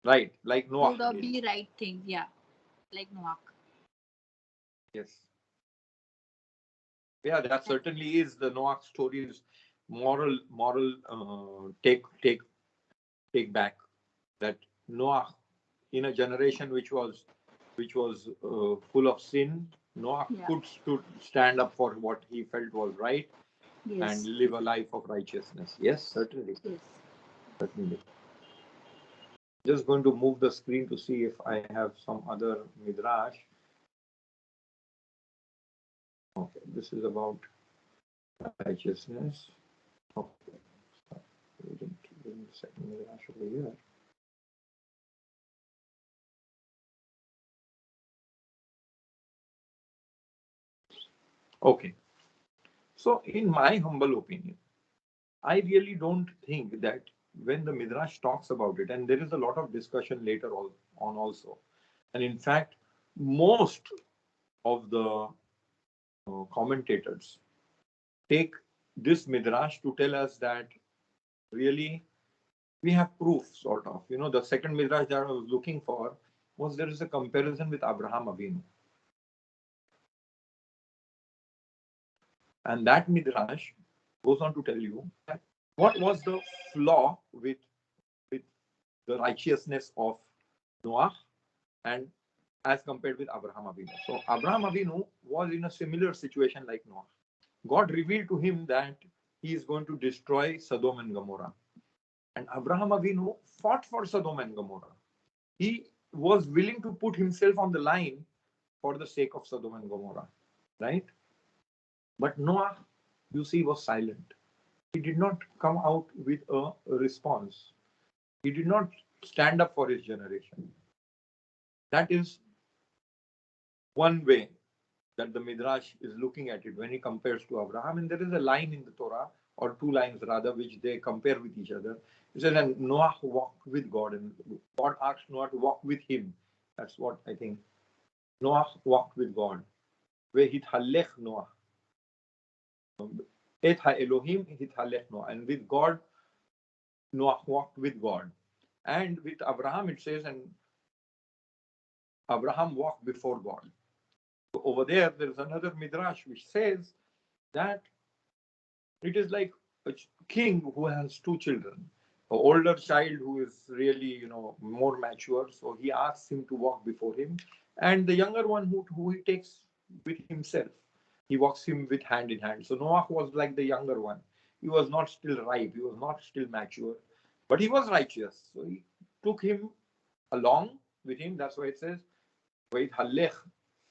Right, like Noah. Good or be right things. Yeah, like Noah. Yes. Yeah, that certainly is the Noah story's moral take back, that Noah, in a generation which was full of sin, Noah could stand up for what he felt was right, and live a life of righteousness. Yes, certainly. Yes. Certainly. Just going to move the screen to see if I have some other midrash. Okay, this is about righteousness. Okay, reading the second midrash over here. Okay. So, in my humble opinion, I really don't think that when the Midrash talks about it, and there is a lot of discussion later on also, and in fact, most of the commentators take this Midrash to tell us that really we have proof, sort of. You know, the second Midrash that I was looking for was there is a comparison with Abraham Avinu. And that Midrash goes on to tell you that what was the flaw with the righteousness of Noah and as compared with Abraham Avinu. So Abraham Avinu was in a similar situation like Noah. God revealed to him that he is going to destroy Sodom and Gomorrah. And Abraham Avinu fought for Sodom and Gomorrah. He was willing to put himself on the line for the sake of Sodom and Gomorrah, right? But Noah, you see, was silent. He did not come out with a response. He did not stand up for his generation. That is one way that the Midrash is looking at it when he compares to Abraham. And there is a line in the Torah, or two lines rather, which they compare with each other. It says, and Noah walked with God, and God asked Noah to walk with him. That's what I think. Noah walked with God. Vehithalech Noah. Et ha-Elohim hithalech Noah. And with God, Noah walked with God. And with Abraham, it says, and Abraham walked before God. So over there is another midrash which says that it is like a king who has two children. An older child who is really, more mature. So he asks him to walk before him. And the younger one who he takes with himself. He walks him with hand in hand. So Noah was like the younger one. He was not still ripe. He was not still mature. But he was righteous. So he took him along with him. That's why it says,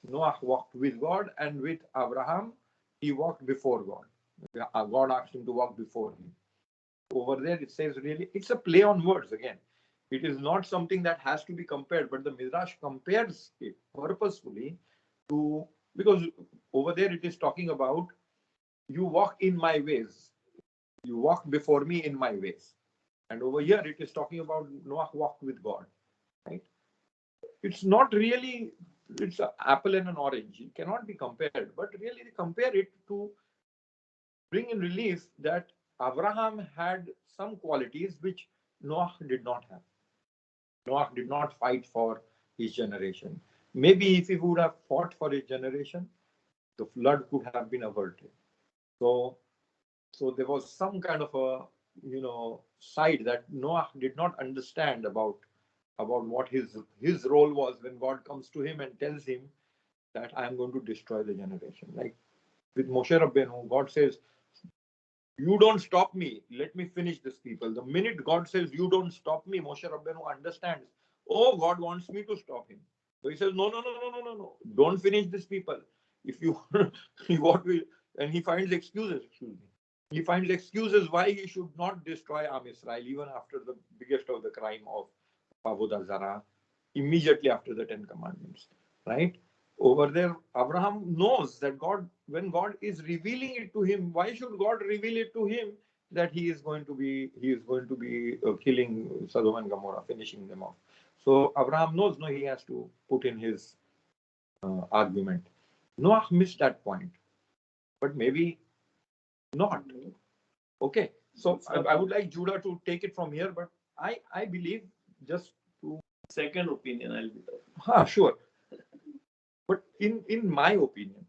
Noah walked with God, and with Abraham, he walked before God. God asked him to walk before him. Over there, it says really, it's a play on words again. It is not something that has to be compared, but the Midrash compares it purposefully to, because over there it is talking about you walk in my ways. You walk before me in my ways. And over here it is talking about Noah walked with God. Right? It's not really, it's an apple and an orange. It cannot be compared, but really they compare it to bring in relief that Abraham had some qualities which Noah did not have. Noah did not fight for his generation. Maybe if he would have fought for his generation, the flood could have been averted. So So there was some kind of a, side that Noah did not understand about what his role was when God comes to him and tells him that I am going to destroy the generation. Like with Moshe Rabbeinu, God says, you don't stop me. Let me finish this people. The minute God says, you don't stop me, Moshe Rabbeinu understands, oh, God wants me to stop him. So he says, no, no, no, no, no, no, no. Don't finish this people. If you, what will, and he finds excuses, He finds excuses why he should not destroy Am Israel, even after the biggest of the crime of Avodah Zarah, immediately after the 10 Commandments, right? Over there, Abraham knows that when God is revealing it to him, why should God reveal it to him that he is going to be killing Sodom and Gomorrah, finishing them off? So Abraham knows, no, he has to put in his argument. Noah missed that point, but maybe not. Okay, so I would like Judah to take it from here, but I believe just to second opinion I'll be talking. Sure. But in my opinion,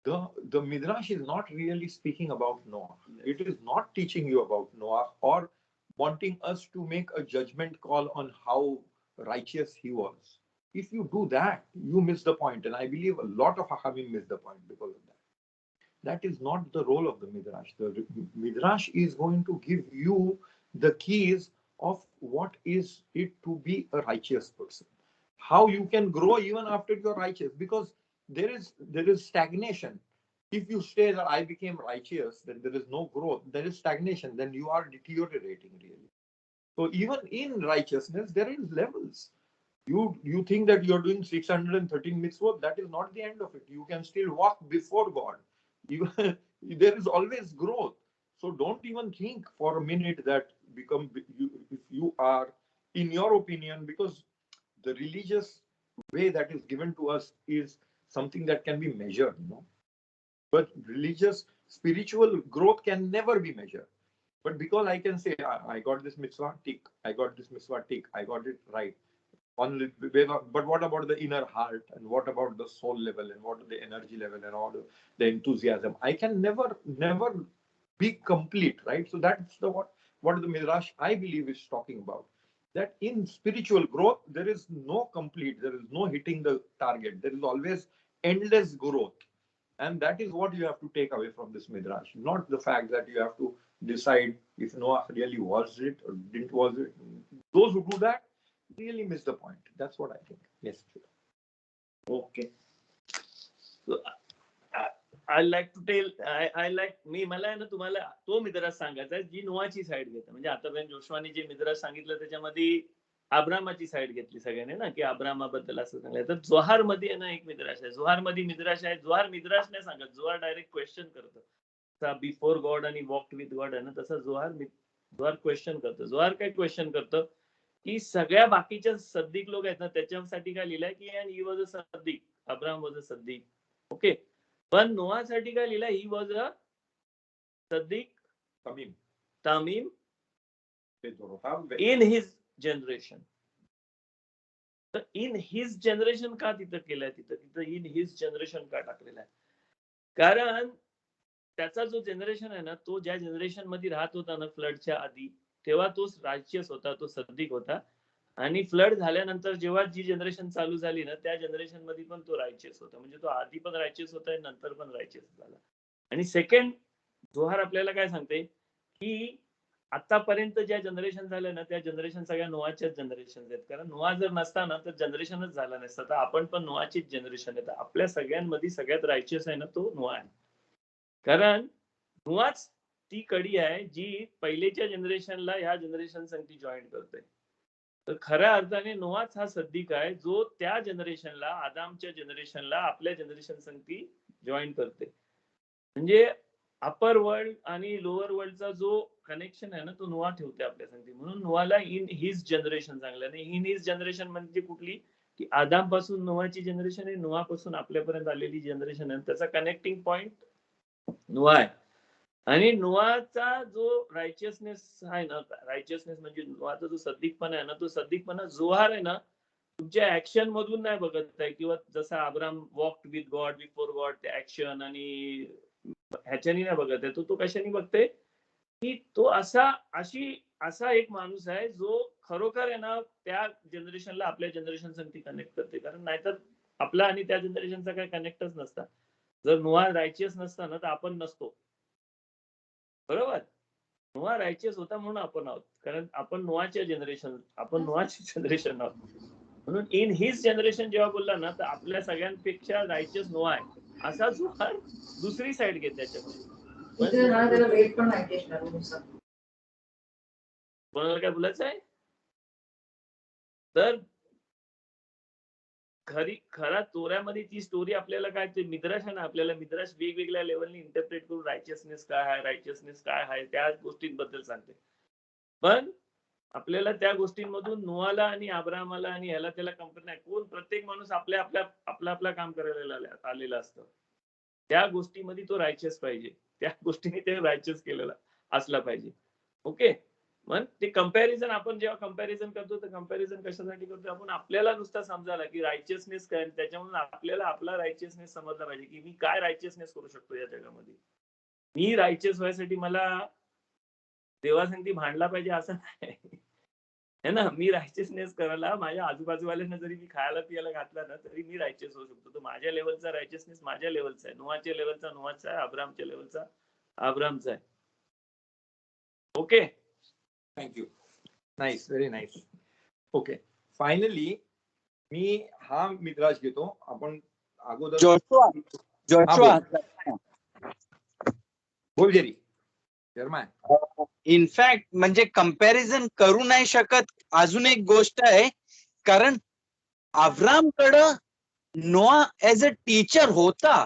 the Midrash is not really speaking about Noah. It is not teaching you about Noah or wanting us to make a judgment call on how righteous he was. If you do that, you miss the point. And I believe a lot of Hachamim miss the point because of that. That is not the role of the Midrash. The Midrash is going to give you the keys of what is it to be a righteous person. How you can grow even after you're righteous, because there is stagnation. If you say that I became righteous, then there is no growth, there is stagnation, then you are deteriorating really. So even in righteousness, there is levels. You think that you're doing 613 mitzvot, that is not the end of it. You can still walk before God. There is always growth. So don't even think for a minute that if you are, in your opinion, because the religious way that is given to us is something that can be measured, but religious spiritual growth can never be measured. But because I can say I got this mitzvah tick, I got this mitzvah tick, I got it right, but what about the inner heart, and what about the soul level, and what the energy level, and all the enthusiasm? I can never be complete, right? So that's what the Midrash, I believe, is talking about. That in spiritual growth, there is no complete, there is no hitting the target. There is always endless growth. And that is what you have to take away from this Midrash, not the fact that you have to decide if Noah really was it or didn't was it. Those who do that really miss the point. That's what I think. Yes. Okay. So I like to tell, I like मला आहे ना तुम्हाला तो मिद्रास सांगायचा आहे जी नोआची side घेते. म्हणजे आतापर्यंत जोशवानी जे मिद्रास सांगितलं त्याच्यामध्ये अब्रामाची साईड घेतली सगळ्यांनी ना, की अब्रामाबद्दल असं सांगलं. तर जोहार मध्ये ना एक मिद्राश आहे, जोहार मध्ये मिद्राश आहे. जोहार मिद्राश नाही सांगत, जोहार डायरेक्ट क्वेश्चन करतं. बिफोर गॉड आणि वॉक्ड विथ गॉड आहे ना, तसा जोहार क्वेश्चन करतं. जोहार काय क्वेश्चन करतं की सगळ्या बाकीच्या सद्दिक लोक आहेत ना, त्याच्यासाठी काय लिहिलंय की अँड ही वॉज अ सद्दिक, अब्राम वॉज अ सद्दिक. ओके, पण नोआसाठी काय लिहिलंय, ही वॉज अ सद्दिक तमीम इन हिज जनरेशन. तर इन हिज जनरेशन का तिथं केलंय, तिथं इन हिज जनरेशन का टाकलेलं आहे? कारण त्याचा जो जनरेशन आहे ना, तो ज्या जनरेशन मध्ये राहत होता ना फ्लडच्या आधी, तेव्हा तो रायचियस होता, तो सद्दिक होता. आणि फ्लड झाल्यानंतर जेव्हा जी जनरेशन चालू झाली ना, त्या जनरेशन मध्ये पण तो रायचियस होता. म्हणजे तो आधी पण रायचियस होता, नंतर पण रायचियस झाला. आणि सेकंड जोहार आपल्याला काय सांगते की आतापर्यंत ज्या जनरेशन झाल्या ना, त्या जनरेशन सगळ्या नोआच्याच जनरेशन आहेत. कारण नोआ जर नसता ना, तर जनरेशनच झाला नसता. तर आपण पण नोआचीच जनरेशन आहे. आपल्या सगळ्यांमध्ये सगळ्यात रायचियस आहे ना, तो नोआ आहे. कारण नोआच ती कडी आहे जी पहिलेच्या जनरेशनला ह्या जनरेशन संगती जॉईन करते. तर खऱ्या अर्थाने नोआच हा सद्दिक आहे, जो त्या जनरेशनला, आदामच्या जनरेशनला आपल्या जनरेशन संगती जॉईन करते. म्हणजे अपर वर्ल्ड आणि लोअर वर्ल्डचा जो कनेक्शन आहे ना, तो नोआ ठेवते आपल्या संगती. म्हणून नोआला इन हिज जनरेशन चांगलं. आणि इन हिज जनरेशन म्हणजे कुठली, की आदाम पासून नोआची जनरेशन आहे, नोआ पासून आपल्यापर्यंत आलेली जनरेशन आहे. त्याचा कनेक्टिंग पॉइंट नोआ आहे. आणि नोआचा जो रायचियसनेस आहे ना, रायचियसनेस म्हणजे नोआचा जो सद्दिकपणा आहे ना, तो सद्दिकपणा जोहार आहे ना, तुमच्या ऍक्शन मधून नाही बघत आहे. किंवा जसा Abram walked with God, before God, ते ऍक्शन आणि ह्याच्यानी नाही बघत आहे, तो कशाने बघते की तो असा एक माणूस आहे जो खरोखर आहे ना त्या जनरेशनला आपल्या जनरेशन संगती कनेक्ट करते. कारण नाहीतर आपला आणि त्या जनरेशनचा काही कनेक्टच नसता. जर नोआ रायचियस नसता ना तर आपण नसतो. बरोबर. नोआ रायचियस होता म्हणून आपण आहोत. कारण आपण नोआचे जनरेशन आहोत. म्हणून इन हिज जनरेशन जेव्हा बोलला ना तर आपल्या सगळ्यांपेक्षा रायचियस नोआ आहे असा जुहार दुसरी साईड घेते त्याच्यामध्ये. कोणाला काय बोलायचं आहे? तर खरा चोऱ्यामध्ये ती स्टोरी आपल्याला काय ते मिद्राश आहे ना, आपल्याला मिद्राश वेगवेगळ्या लेवलनी इंटरप्रेट करून रायचियसनेस काय आहे त्या गोष्टींबद्दल सांगते. पण आपल्याला त्या गोष्टींमधून नोआला आणि अब्राहमाला आणि ह्याला त्याला कंपेअर नाही. कोण प्रत्येक माणूस आपला काम करायला आलेला असतं. त्या गोष्टीमध्ये तो रायचियस पाहिजे. त्या गोष्टीने ते रायचियस केलेला असला पाहिजे. ओके. मग ते कंपॅरिझन आपण जेव्हा कंपॅरिझन करतो तर कंपॅरिझन कशासाठी करतो आपण? आपल्याला नुसता समजायला की रायचियसनेस काय, त्याच्यामुळे आपल्याला आपला रायचियसनेस समजला पाहिजे की मी काय रायचियसनेस करू शकतो या जगामध्ये. मी रायचियस व्हायसाठी मला देवासंगती भांडला पाहिजे असं नाही है ना. मी रायचियसनेस करायला माझ्या आजूबाजूवाल्यांना जरी मी खायला पियाला घातला ना तरी मी रायचियस होऊ शकतो. तर माझ्या लेवलचा रायचियसनेस माझ्या लेवलचा आहे, नोआच्या लेवलचा नोआचा आहे, अब्रामच्या लेवलचा अब्रामचा आहे. Okay. Thank you. Nice, very nice. Okay. Finally, मी हा मिद्राज घेतो. आपण अगोदर जोशुआ बोल जेरी. इनफॅक्ट म्हणजे कंपॅरिझन करू नाही शकत. अजून एक गोष्ट आहे, कारण अब्रामकडं नोआ ऍज अ टीचर होता.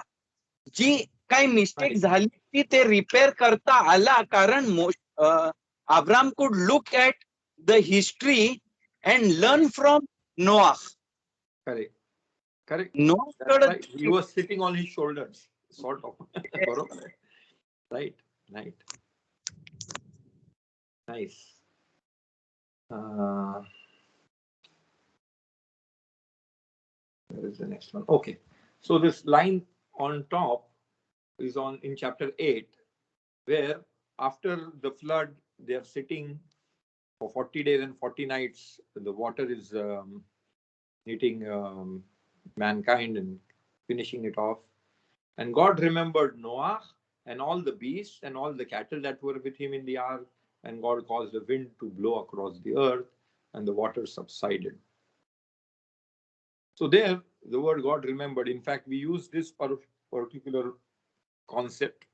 जी काही मिस्टेक झाली ती ते रिपेअर करता आला. कारण Abram could look at the history and learn from नोआ. Correct. नोआकडं He was sitting on his shoulders, sort of. बरोबर आहे. Right. Nice. Where is the next one? Okay. So this line on top is in chapter 8, where after the flood, they are sitting for 40 days and 40 nights. The water is eating mankind and finishing it off. And God remembered Noah and all the beasts and all the cattle that were with him in the ark. And God caused the wind to blow across the earth, and the water subsided. So there, the word God remembered. In fact, we use this particular concept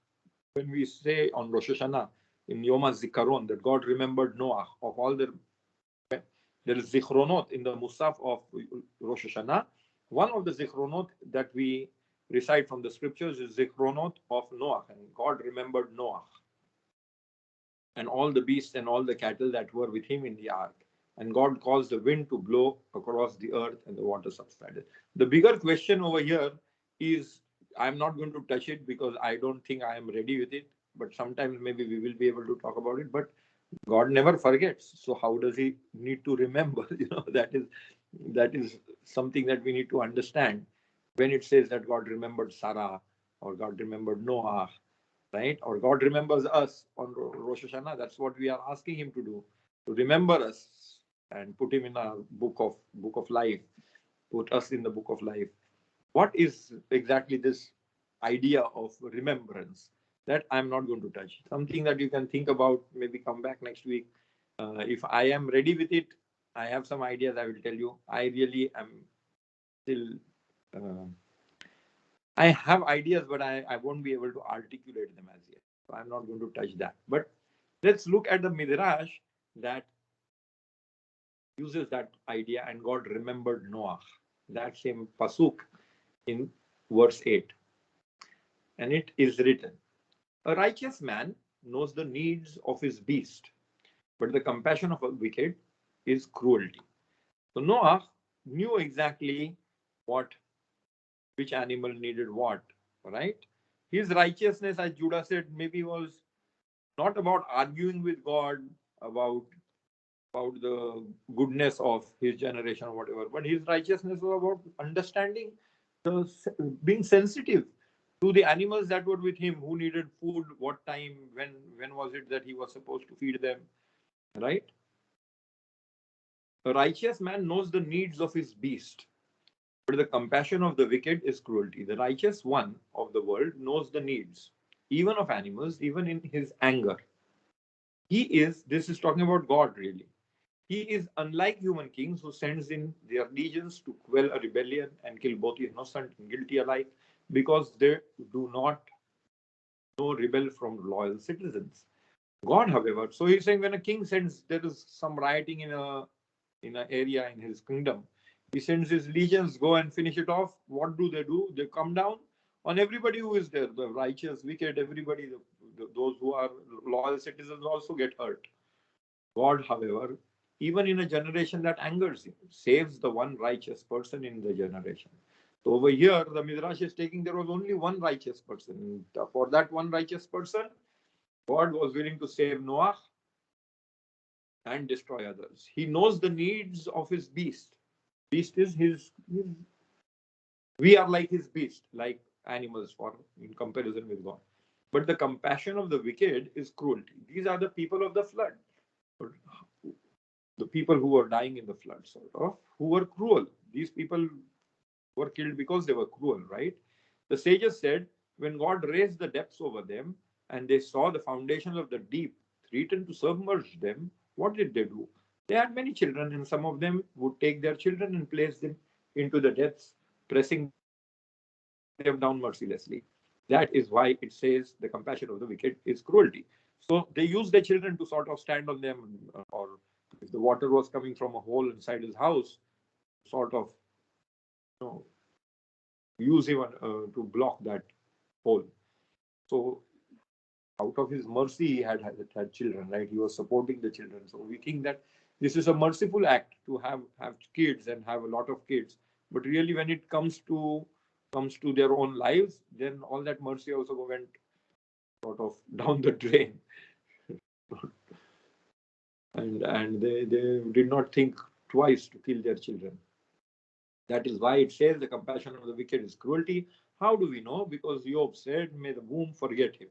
when we say on Rosh Hashanah in Yom HaZikaron that God remembered Noah. Of all there is Zichronot in the Musaf of Rosh Hashanah. One of the Zichronot that we recite from the scriptures is Zichronot of Noah, and God remembered Noah and all the beasts and all the cattle that were with him in the ark. And God caused the wind to blow across the earth and the water subsided. The bigger question over here is, I'm not going to touch it because I don't think I am ready with it, but sometimes maybe we will be able to talk about it. But God never forgets. So how does he need to remember? That is something that we need to understand when it says that God remembered Sarah or God remembered Noah, right? Or God remembers us on Rosh Hashanah. That's what we are asking him to do, to remember us and put him in a book of life, put us in the book of life. What is exactly this idea of remembrance? That I'm not going to touch. Something that you can think about, maybe come back next week. If I am ready with it, I have some ideas I will tell you. I really am still, I have ideas, but I won't be able to articulate them as yet. So I'm not going to touch that. But let's look at the Midrash that uses that idea, and God remembered Noah. That same pasuk in verse 8. And it is written, a righteous man knows the needs of his beast, but the compassion of a wicked is cruelty. So Noah knew exactly which animal needed what, right? His righteousness, as Judah said, maybe was not about arguing with God about the goodness of his generation or whatever, but his righteousness was about understanding, being sensitive to the animals that were with him, who needed food, what time, when was it that he was supposed to feed them, right? A righteous man knows the needs of his beast, but the compassion of the wicked is cruelty. The righteous one of the world knows the needs, even of animals, even in his anger. This is talking about God really. He is unlike human kings who sends in their legions to quell a rebellion and kill both innocent and guilty alike, because they do not know rebel from loyal citizens. God, however, so he's saying when a king sends, there is some rioting in an area in his kingdom, he sends his legions, go and finish it off. What do? They come down on everybody who is there, the righteous, wicked, everybody, those who are loyal citizens also get hurt. God, however, even in a generation that angers him, saves the one righteous person in the generation. So over here, the Midrash is taking there was only one righteous person. For that one righteous person, God was willing to save Noah and destroy others. He knows the needs of his beast. Beast is we are like his beast, like animals for in comparison with God. But the compassion of the wicked is cruelty. These are the people of the flood. The people who were dying in the flood, sort of, who were cruel. These people were killed because they were cruel, right? The sages said, when God raised the depths over them and they saw the foundations of the deep threaten to submerge them, what did they do? They had many children, and some of them would take their children and place them into the depths, pressing them down mercilessly. That is why it says the compassion of the wicked is cruelty. So they used their children to sort of stand on them, or if the water was coming from a hole inside his house, sort of, use him to block that hole. So out of his mercy, he had children, right? He was supporting the children. So we think that this is a merciful act to have kids and have a lot of kids. But really, when it comes to their own lives, then all that mercy also went sort of down the drain. and they did not think twice to kill their children. That is why it says the compassion of the wicked is cruelty. How do we know? Because Job said, may the womb forget him.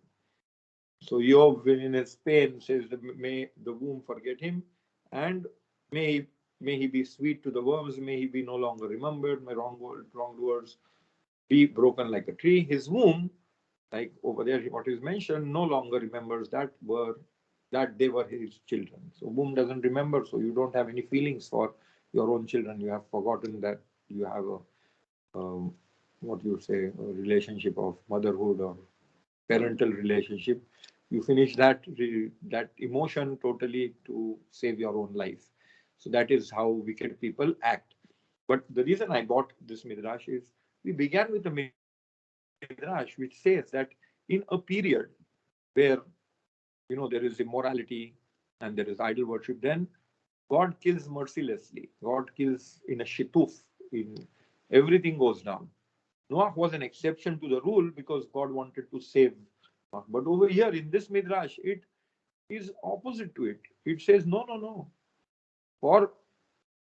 So Job, in his pain, says, may the womb forget him, and may he be sweet to the worms, may he be no longer remembered, may wrongdoers be broken like a tree. His womb, like over there, what is mentioned, no longer remembers that they were his children. So womb doesn't remember, so you don't have any feelings for your own children. You have forgotten that you have a relationship of motherhood or parental relationship. You finish that emotion totally to save your own life. So that is how wicked people act. But the reason I bought this midrash is we began with a midrash which says that in a period where there is immorality and there is idol worship, then God kills mercilessly. God kills in a shituf. Everything goes down. Noah was an exception to the rule because God wanted to save. But over here in this midrash, it is opposite to it. It says, no. For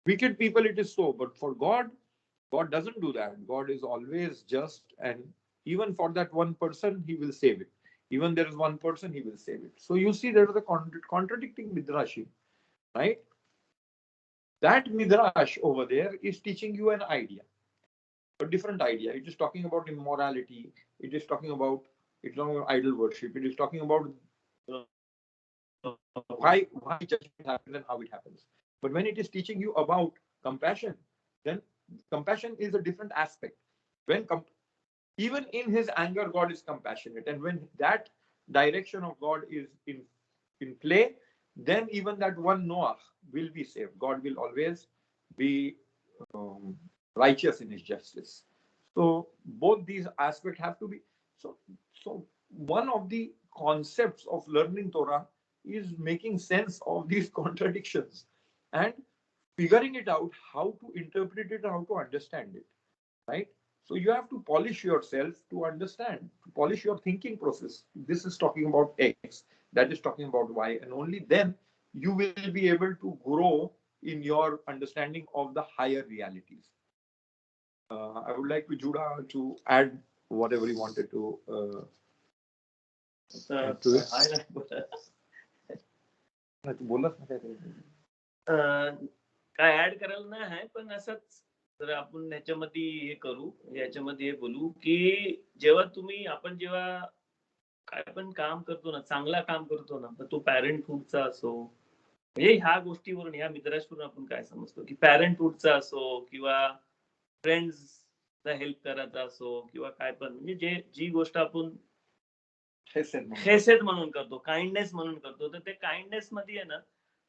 wicked people, it is so. But for God, God doesn't do that. God is always just. And even for that one person, he will save it. Even there is one person, he will save it. So you see, there is a contradicting midrashim, right? That midrash over there is teaching you an idea, a different idea. It is talking about immorality. It is talking about idol worship. It is talking about why judgment happens and how it happens. But when it is teaching you about compassion, then compassion is a different aspect. When even in his anger, God is compassionate, and when that direction of God is in play, then even that one Noah will be saved. God will always be righteous in his justice. So both these aspects have to be. So one of the concepts of learning Torah is making sense of these contradictions and figuring it out, how to interpret it and how to understand it, right? So you have to polish yourself to understand, to polish your thinking process. This is talking about X, that is talking about Y, and only then you will be able to grow in your understanding of the higher realities. I would like to Judah to add whatever you wanted to add to it. काय नाही बोलत. तू बोललास ना काहीतरी. काय add करायला नाही आहे, पण असंच तर आपण ह्याच्यामध्ये हे करू, याच्यामध्ये हे बोलू की आपण जेव्हा काय पण काम करतो ना, चांगला काम करतो ना, तर तो पॅरेंटहुडचा असो, म्हणजे ह्या गोष्टीवरून, ह्या मित्रांवरून आपण काय समजतो की पॅरेंटहुडचा असो किंवा फ्रेंड्सचा हेल्प करायचा असो किंवा काय पण, म्हणजे जी गोष्ट आपण खेसेत म्हणून करतो, काइंडनेस म्हणून करतो, तर ते काइंडनेस मध्ये आहे ना,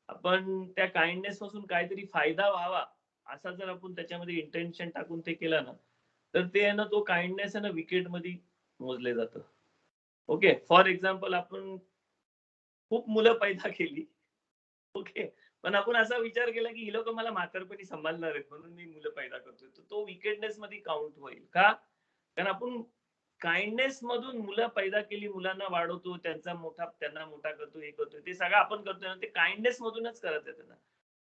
आपण त्या काइंडनेस पासून काहीतरी फायदा व्हावा असा जर आपण त्याच्यामध्ये इंटेन्शन टाकून ते केलं ना, तर ते आहे ना, तो काइंडनेस आहे ना विकेट मध्ये मोजले जातं. ओके, फॉर एक्झाम्पल आपण खूप मुलं पैदा केली, ओके, पण आपण असा विचार केला की ही लोक मला म्हातारपणी सांभाळणार आहेत म्हणून मी मुलं पैदा करतोय, तर तो विकेटनेस मध्ये काउंट होईल का? कारण आपण काइंडनेस मधून मुलं पैदा केली, मुलांना वाढवतो, त्यांना मोठा करतो, हे करतोय, ते सगळं आपण करतोय ना, ते काइंडनेस मधूनच करत आहे त्यांना.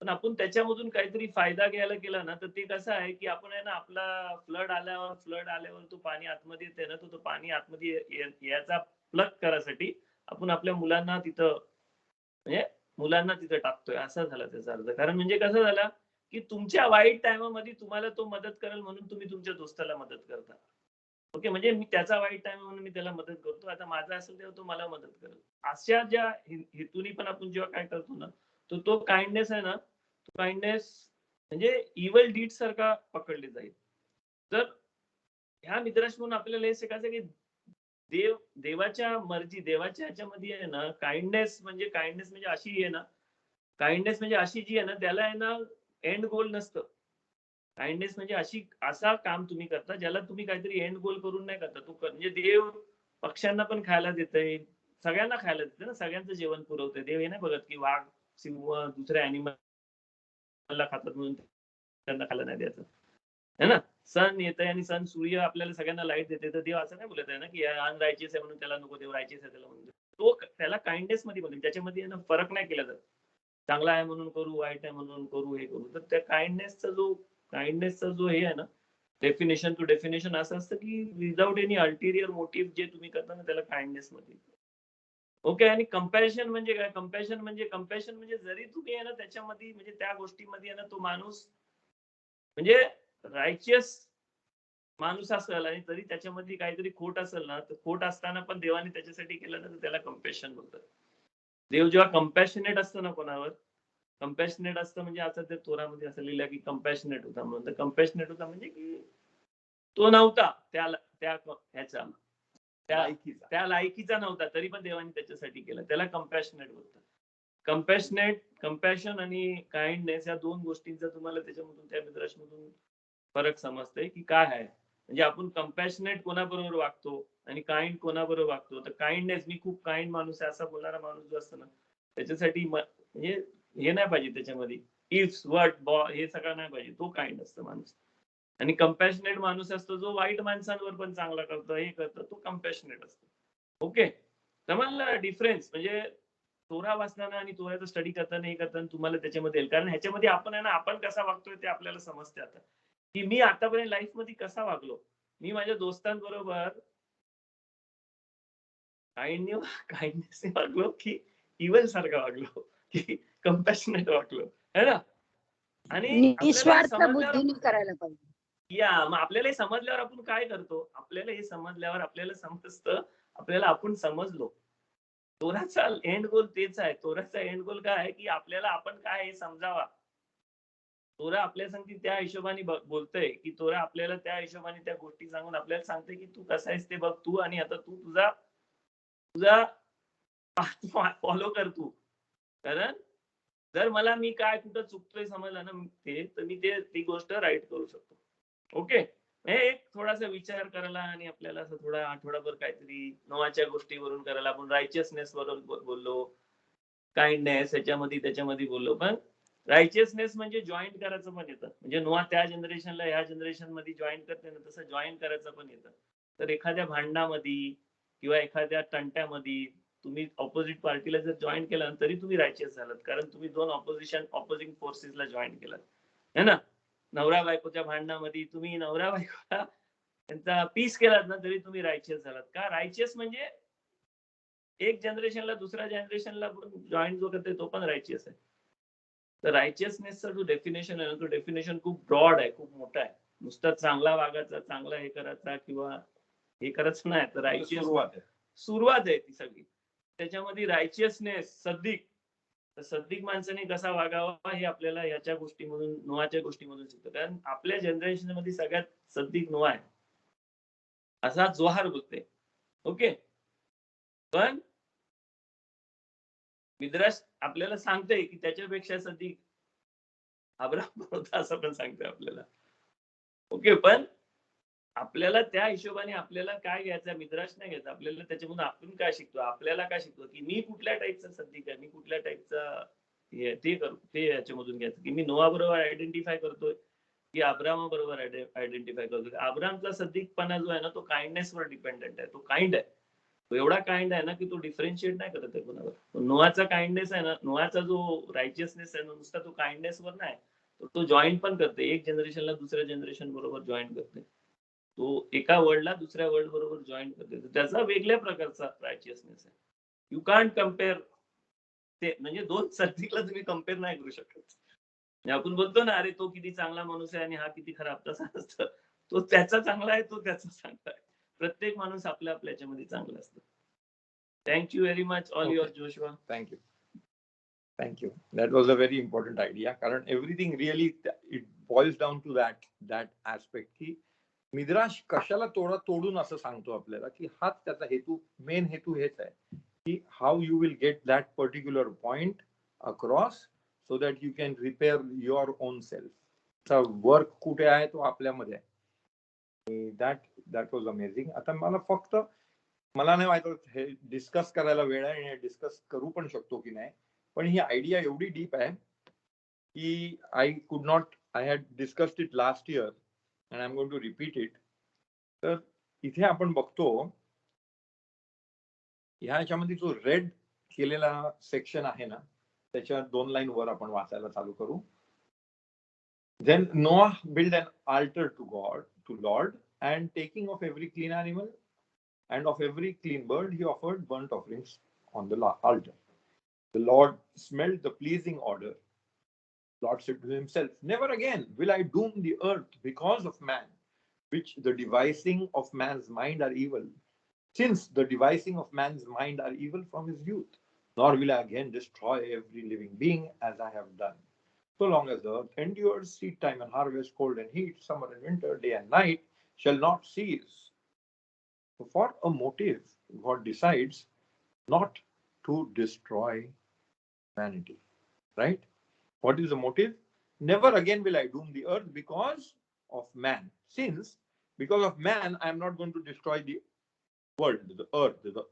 पण आपण त्याच्यामधून काहीतरी फायदा घ्यायला केला ना, तर ते कसं आहे की आपण आहे ना, आपला फ्लड आल्यावर तो पाणी आतमध्ये येते ना, तो पाणी आतमध्ये याचा प्लग करायसाठी आपण आपल्या मुलांना तिथं टाकतोय, असा झाला त्याचा अर्थ. कारण म्हणजे कसं झालं की तुमच्या वाईट टाइमामध्ये तुम्हाला तो मदत करेल म्हणून तुम्ही तुमच्या दोस्ताला मदत करता. ओके, म्हणजे मी त्याचा वाईट टाइम म्हणून मी त्याला मदत करतो, आता माझा असेल तेव्हा तो मला मदत करेल. अशा ज्या हेतूनी पण आपण जेव्हा काय करतो ना, तो काइंडनेस आहे ना, तो काइंडनेस म्हणजे इव्हल डीड सारखा पकडले जाईल. तर ह्या मित्रांकडून आपल्याला हे शिकायचं की देवाच्या मर्जी, देवाच्या ह्याच्यामध्ये आहे ना, काइंडनेस म्हणजे अशी आहे ना, काइंडनेस म्हणजे अशी जी आहे ना, त्याला आहे ना एंड गोल नसतं. काइंडनेस म्हणजे असा काम तुम्ही करता ज्याला तुम्ही काहीतरी एंड गोल करून नाही करता. म्हणजे देव पक्ष्यांना पण खायला देतंय, सगळ्यांना खायला देते ना, सगळ्यांचं जेवण पुरवतंय. देव हे नाही बघत की वाघ, सिंह दुसऱ्या अॅनिमलला खातात म्हणून त्यांना खायला नाही द्यायचं, है ना. सन येतंय आणि सन सूर्य आपल्याला सगळ्यांना लाईट देते, तर देव असं नाही बोलत आहे ना की अनरायचियस आहे म्हणून त्याला नको, देव रायचियस आहे त्याला म्हणून. त्याला काइंडनेस मध्ये बोलतो, त्याच्यामध्ये ना फरक नाही केला जात. चांगला आहे म्हणून करू, वाईट आहे म्हणून करू, हे करू. तर त्या काइंडनेसचा जो हे आहे ना, डेफिनेशन टू डेफिनेशन असं असतं की विदाउट एनी अल्टिरियर मोटिव्ह जे तुम्ही करता ना, त्याला काइंडनेस मध्ये. ओके, आणि कंपॅशन म्हणजे काय? कंपॅशन म्हणजे जरी तुम्ही आहे ना त्याच्यामध्ये, म्हणजे त्या गोष्टीमध्ये आहे ना, तो माणूस म्हणजे रायचियस माणूस असेल आणि तरी त्याच्यामध्ये काहीतरी खोट असेल ना, तर खोट असताना पण देवाने त्याच्यासाठी केलं ना, तर त्याला कंपॅशन बोलतात. देव जेव्हा कंपॅशनेट असतं ना कोणावर, कंपॅशनेट असतं म्हणजे असं ते तोरामध्ये असं लिहिलं की कंपॅशनेट होता म्हणून. तर कंपॅशनेट होता म्हणजे की तो नव्हता त्या लायकीचा नव्हता, तरी पण देवाने त्याच्यासाठी केलं, त्याला कंपॅशनेट बोलतात. कंपॅशन आणि काइंडनेस या दोन गोष्टींचा तुम्हाला त्याच्यामधून, त्या मित्रांमधून फरक समजतंय की काय आहे. म्हणजे आपण कंपॅशनेट कोणाबरोबर वागतो आणि काइंड कोणाबरोबर वागतो. तर काइंडनेस, मी खूप काइंड माणूस आहे असं बोलणारा माणूस जो असतो ना, त्याच्यासाठी म्हणजे हे नाही पाहिजे त्याच्यामध्ये इफ्स, वट, हे सगळं नाही पाहिजे. तो काइंड असतो माणूस. आणि कंपॅशनेट माणूस असतो जो वाईट माणसांवर पण चांगला करतो, हे करतो, तो कंपॅशनेट असतो. ओके, समजलं डिफरन्स? म्हणजे तोरा वाचताना आणि तोऱ्याचा स्टडी करताना, हे करताना तुम्हाला त्याच्यामध्ये येईल. कारण ह्याच्यामध्ये आपण आहे ना, आपण कसा वागतोय ते आपल्याला समजते आता, की मी आतापर्यंत लाईफ मध्ये कसा वागलो. मी माझ्या दोस्तांबरोबर काइंडनेस वागलो की इव्हल सारखा वागलो की कंपॅशनेट वागलो, है ना. आणि निस्वार्थ बुद्धीने करायला पाहिजे. मग आपल्याला हे समजल्यावर आपण काय करतो, आपल्याला समजतं, आपण समजलो तोराचा एंड गोल तेच आहे. तोराचा एंड गोल काय आहे की आपल्याला आपण काय हे समजावा. तोरा आपल्या सांगते त्या हिशोबाने बोलतोय की तोरा आपल्याला त्या हिशोबाने त्या गोष्टी सांगून आपल्याला सांगते की तू कसा आहेस ते बघ तू, आणि आता तू तुझा फॉलो कर तू. कारण जर मला मी काय कुठं चुकतोय समजलं ना तर मी ती गोष्ट राईट करू शकतो. ओके, एक थोडासा विचार करायला आणि आपल्याला असं थोडा आठवडाभर काहीतरी नवाच्या गोष्टीवरून करायला. आपण रायचियसनेस बरोबर बोललो, काइंडनेस त्याच्यामध्ये बोललो, पण रायचियसनेस म्हणजे जॉईन करायचं पण येतं. म्हणजे नोआ त्या जनरेशनला ह्या जनरेशन मध्ये जॉईन करते ना, तसं जॉईन करायचं पण येतं. तर एखाद्या भांडणामध्ये किंवा एखाद्या तंट्यामध्ये तुम्ही ऑपोजिट पार्टीला जर जॉईन केला तरी तुम्ही रायचियस झालात, कारण तुम्ही दोन ऑपोजिंग फोर्सेसला जॉईन केलात, है ना. नवरा बायकोच्या भांडणामध्ये तुम्ही नवरा बायकोला त्यांचा पीस केलात ना तरी तुम्ही रायचियस झालात. का रायचियस म्हणजे एक जनरेशनला दुसऱ्या जनरेशनला जॉईन जो करते तो पण रायचियस आहे. तर रायचियसनेसचा जो डेफिनेशन आहे ना, तो डेफिनेशन खूप ब्रॉड आहे, खूप मोठा आहे. नुसता चांगला वागायचा, चांगला हे करायचा किंवा हे करायचं नाही. तर रायचियस सुरुवात आहे ती सगळी. त्याच्यामध्ये रायचियसनेस, सद्दिक, तर सद्दिक माणसाने कसा वागावा हे आपल्याला याच्या गोष्टीमधून, नोआच्या गोष्टीमधून शिकतो. कारण आपल्या जनरेशन मध्ये सगळ्यात सद्दिक नोआ आहे, असा जोहार बोलते. ओके, पण मिद्रास आपल्याला सांगतंय की त्याच्यापेक्षा सद्दिक अब्राहम होता, असं पण सांगतोय आपल्याला. ओके, पण आपल्याला त्या हिशोबाने आपल्याला काय घ्यायचं, मिद्रास नाही घ्यायचं. आपल्याला त्याच्यामधून आपण काय शिकतो, आपल्याला काय शिकतो की मी कुठल्या टाईपचा सद्दिक आहे, मी कुठल्या टाईपचा ते करू, ते याच्यामधून घ्यायचं की मी नोआ बरोबर आयडेंटिफाय करतोय की अब्राहम बरोबर आयडेंटिफाय करतोय. अब्राहमचा सद्दिकपणा जो आहे ना, तो काइंडनेस वर डिपेंडेंट आहे. तो काइंड आहे, तो एवढा काइंड आहे ना की तो डिफरन्शिएट नाही करत आहे कोणावर. नोआचा काइंडनेस आहे ना, नोआचा जो रायचियसनेस आहे ना, नुसता तो काइंडनेस वर नाही, तो जॉईन पण करते. एक जनरेशनला दुसऱ्या जनरेशन बरोबर जॉईन करते. तो एका वर्ल्डला दुसऱ्या वर्ल्ड बरोबर जॉईन करते. त्याचा वेगळ्या प्रकारचा रायचियसनेस आहे. यू कांट कम्पेअर ते, म्हणजे दोन सद्दिकला तुम्ही कम्पेअर नाही करू शकत. आपण बोलतो ना, अरे तो किती चांगला माणूस आहे आणि हा किती खराब, तसा नसतं. तो त्याचा चांगला आहे, तो त्याचा चांगला आहे. प्रत्येक माणूस आपल्या आपल्या याच्यामध्ये चांगला असतो. Thank you very much all your Joshua. Thank you. Thank you. That was a very important idea. कारण everything really it boils down to that aspect की मिद्राश कशाला तोडून असं सांगतो आपल्याला की हाच त्याचा हेतू, मेन हेतू हेच आहे की how you will get that particular point across so that you can repair your own self. चा वर्क कुठे आहे तो आपल्यामध्ये आहे. That was amazing. आता मला नाही माहित हे डिस्कस करायला वेळ आहे आणि डिस्कस करू पण शकतो की नाही, पण ही आयडिया एवढी डीप आहे की I had discussed it last year and I am going to repeat it. तर इथे आपण बघतो ह्याच्यामध्ये जो रेड केलेला सेक्शन आहे ना, त्याच्या 2 लाईन वर आपण वाचायला चालू करू. Then Noah built an altar to God, to Lord, and taking of every clean animal and of every clean bird, he offered burnt offerings on the altar. The Lord smelled the pleasing odor. Lord said to himself, never again will I doom the earth because of man, which the devising of man's mind are evil, since the devising of man's mind are evil from his youth. Nor will I again destroy every living being as I have done. So long as the earth endures, seed time and harvest, cold and heat, summer and winter, day and night shall not cease. So for a motive, God decides not to destroy humanity. Right? What is the motive? Never again will I doom the earth because of man. Since because of man, I am not going to destroy the world, the earth, the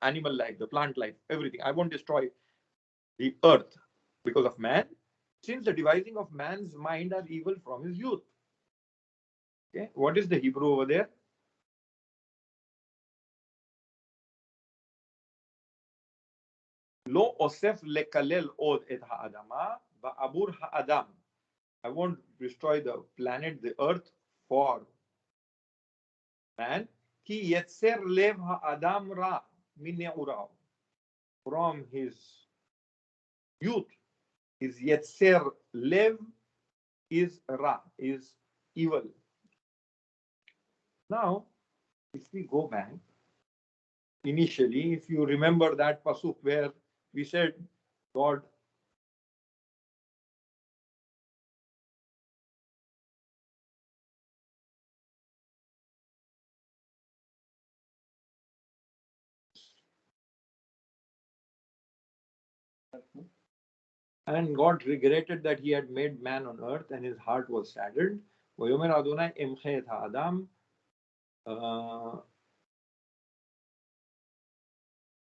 animal life, the plant life, everything. I won't destroy the earth because of man, since the devising of man's mind are evil from his youth. Okay, what is the Hebrew over there? Lo osef lekalel od et ha'adama ba'abur ha'adam. I won't destroy the planet, the earth, for man. Ki yetzer lev ha'adam ra min ne'urav. From his youth, his yetzer lev is ra, is evil. Now, if we go back, initially, if you remember that pasuk where we said God and God regretted that he had made man on earth and his heart was saddened. Vayomer Adonai emche et ha'adam,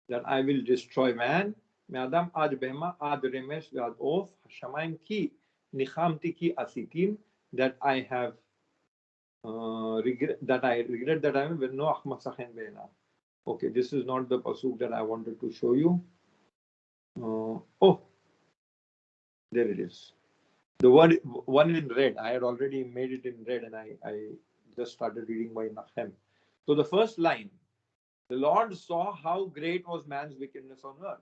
that I will destroy man. Me'adam ad behema ad remes ve'ad of hashamayim ki nichamti ki asitim, that I have regret that I am v'noach masachen be'enav. Okay, this is not the pasuk that I wanted to show you. There it is. The one in red. I had already made it in red and I just started reading by Nachem. So the first line, the Lord saw how great was man's wickedness on earth.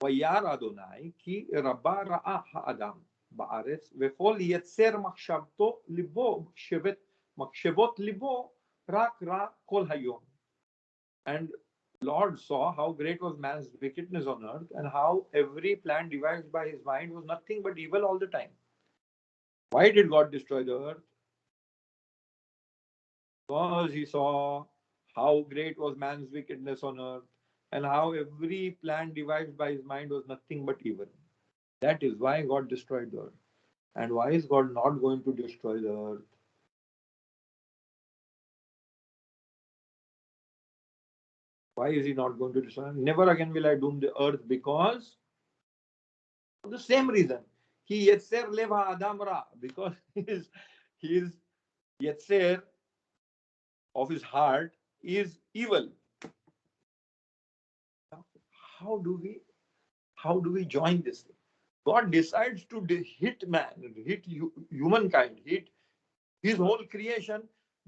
Vayar Adonai ki rabba ra'a ha'adam ba'aretz v'chol yetzer machshavto libo machshavot libo rak ra kol hayom. And Lord saw how great was man's wickedness on earth and how every plan devised by his mind was nothing but evil all the time. Why did God destroy the earth? Because he saw how great was man's wickedness on earth and how every plan devised by his mind was nothing but evil. That is why God destroyed the earth. And why is God not going to destroy the earth? Why is he not going to destroy? Never again will I doom the earth, because for the same reason. He yetzer leva adam ra, because his yetzer of his heart is evil. How do we join this thing? God decides to hit man, hit humankind, hit his whole creation,